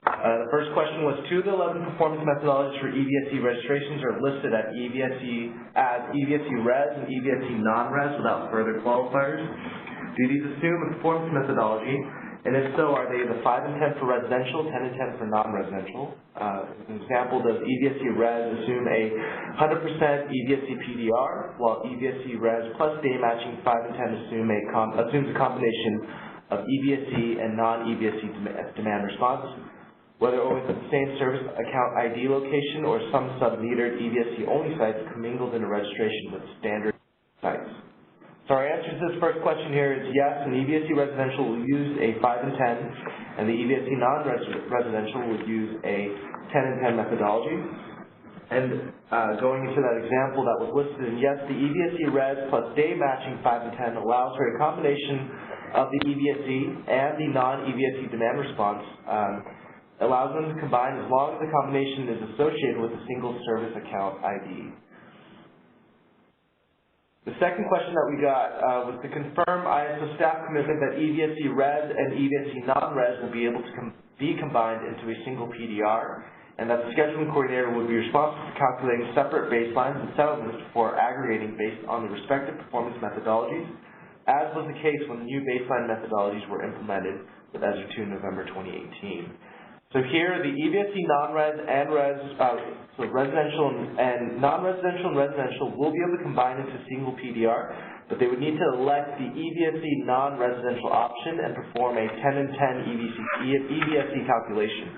The first question was, 2 of the 11 performance methodologies for EVSE registrations are listed as EVSE res and EVSE non-res without further qualifiers. Do these assume a performance methodology? And if so, are they the 5 and 10 for residential, 10 and 10 for non-residential? As an example, does EVSE res assume a 100% EVSE PDR, while EVSE res plus day matching 5 and 10 assumes a combination of EVSE and non-EVSE demand response, whether always at the same service account ID location or some sub-metered EVSE only sites commingled in a registration with standard sites. So our answer to this first question here is yes, an EVSE residential will use a 5 and 10, and the EVSE non-residential would use a 10 and 10 methodology. And going into that example that was listed in yes, the EVSE res plus day matching 5 and 10 allows for a combination of the EVSE and the non-EVSE demand response, allows them to combine as long as the combination is associated with a single service account ID. The second question that we got was to confirm ISO staff commitment that EVSE res and EVSE non-res will be able to be combined into a single PDR, and that the scheduling coordinator would be responsible for calculating separate baselines and settlements before aggregating based on the respective performance methodologies, as was the case when the new baseline methodologies were implemented with ESER 2 in November 2018. So here, the EVSE non-res and res, so residential and non-residential and residential will be able to combine into a single PDR, but they would need to elect the EVSE non-residential option and perform a 10 and 10 EVSE calculation,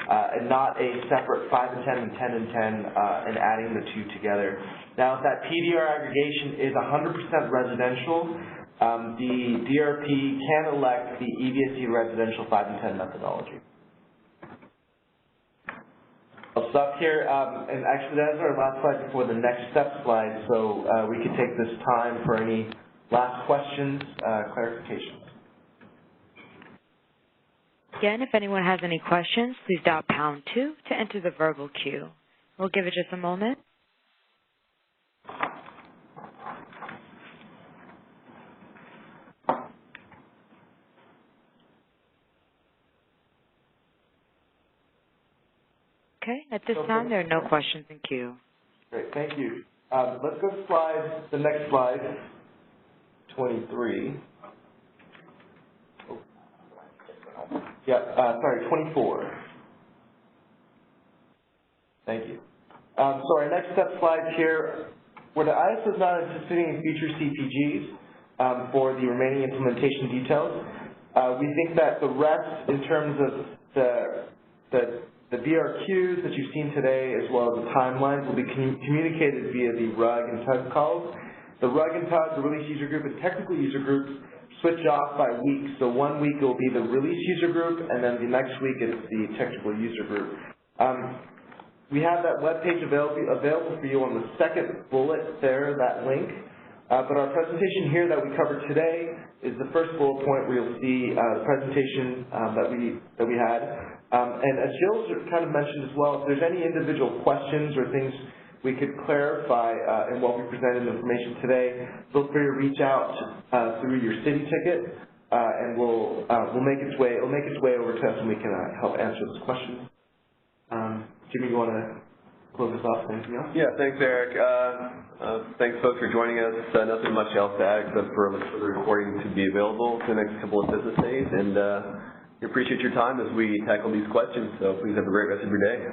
and not a separate 5 and 10 and 10 and 10 and adding the two together. Now, if that PDR aggregation is 100% residential, the DRP can elect the EVSE residential 5 and 10 methodology. I'll stop here, and actually that is our last slide before the next step slide, so we could take this time for any last questions, clarifications. Again, if anyone has any questions, please dial #2 to enter the verbal queue. We'll give it just a moment. Okay, at this time, there are no questions in queue. Great, thank you. Let's go to the next slide, 23. Sorry, 24. Thank you. So our next step slide here, where the ISO is not anticipating future CPGs for the remaining implementation details, we think that the rest in terms of the VRQs that you've seen today, as well as the timelines, will be communicated via the RUG and TUG calls. The RUG and TUG, the release user group and technical user groups, switch off by weeks. So one week it will be the release user group, and then the next week it's the technical user group. We have that web page available for you on the second bullet there, that link. But our presentation here that we covered today is the first bullet point where you'll see the presentation that we had. And as Jill kind of mentioned as well, if there's any individual questions or things we could clarify in what we presented in information today, feel free to reach out through your city ticket, and we'll make its way over to us, and we can help answer those questions. Jimmy, you want to close this off? Anything else? Yeah, thanks, Eric. Thanks, folks, for joining us. Nothing much else to add except for the recording to be available for the next couple of business days, and we appreciate your time as we tackle these questions. So please have a great rest of your day.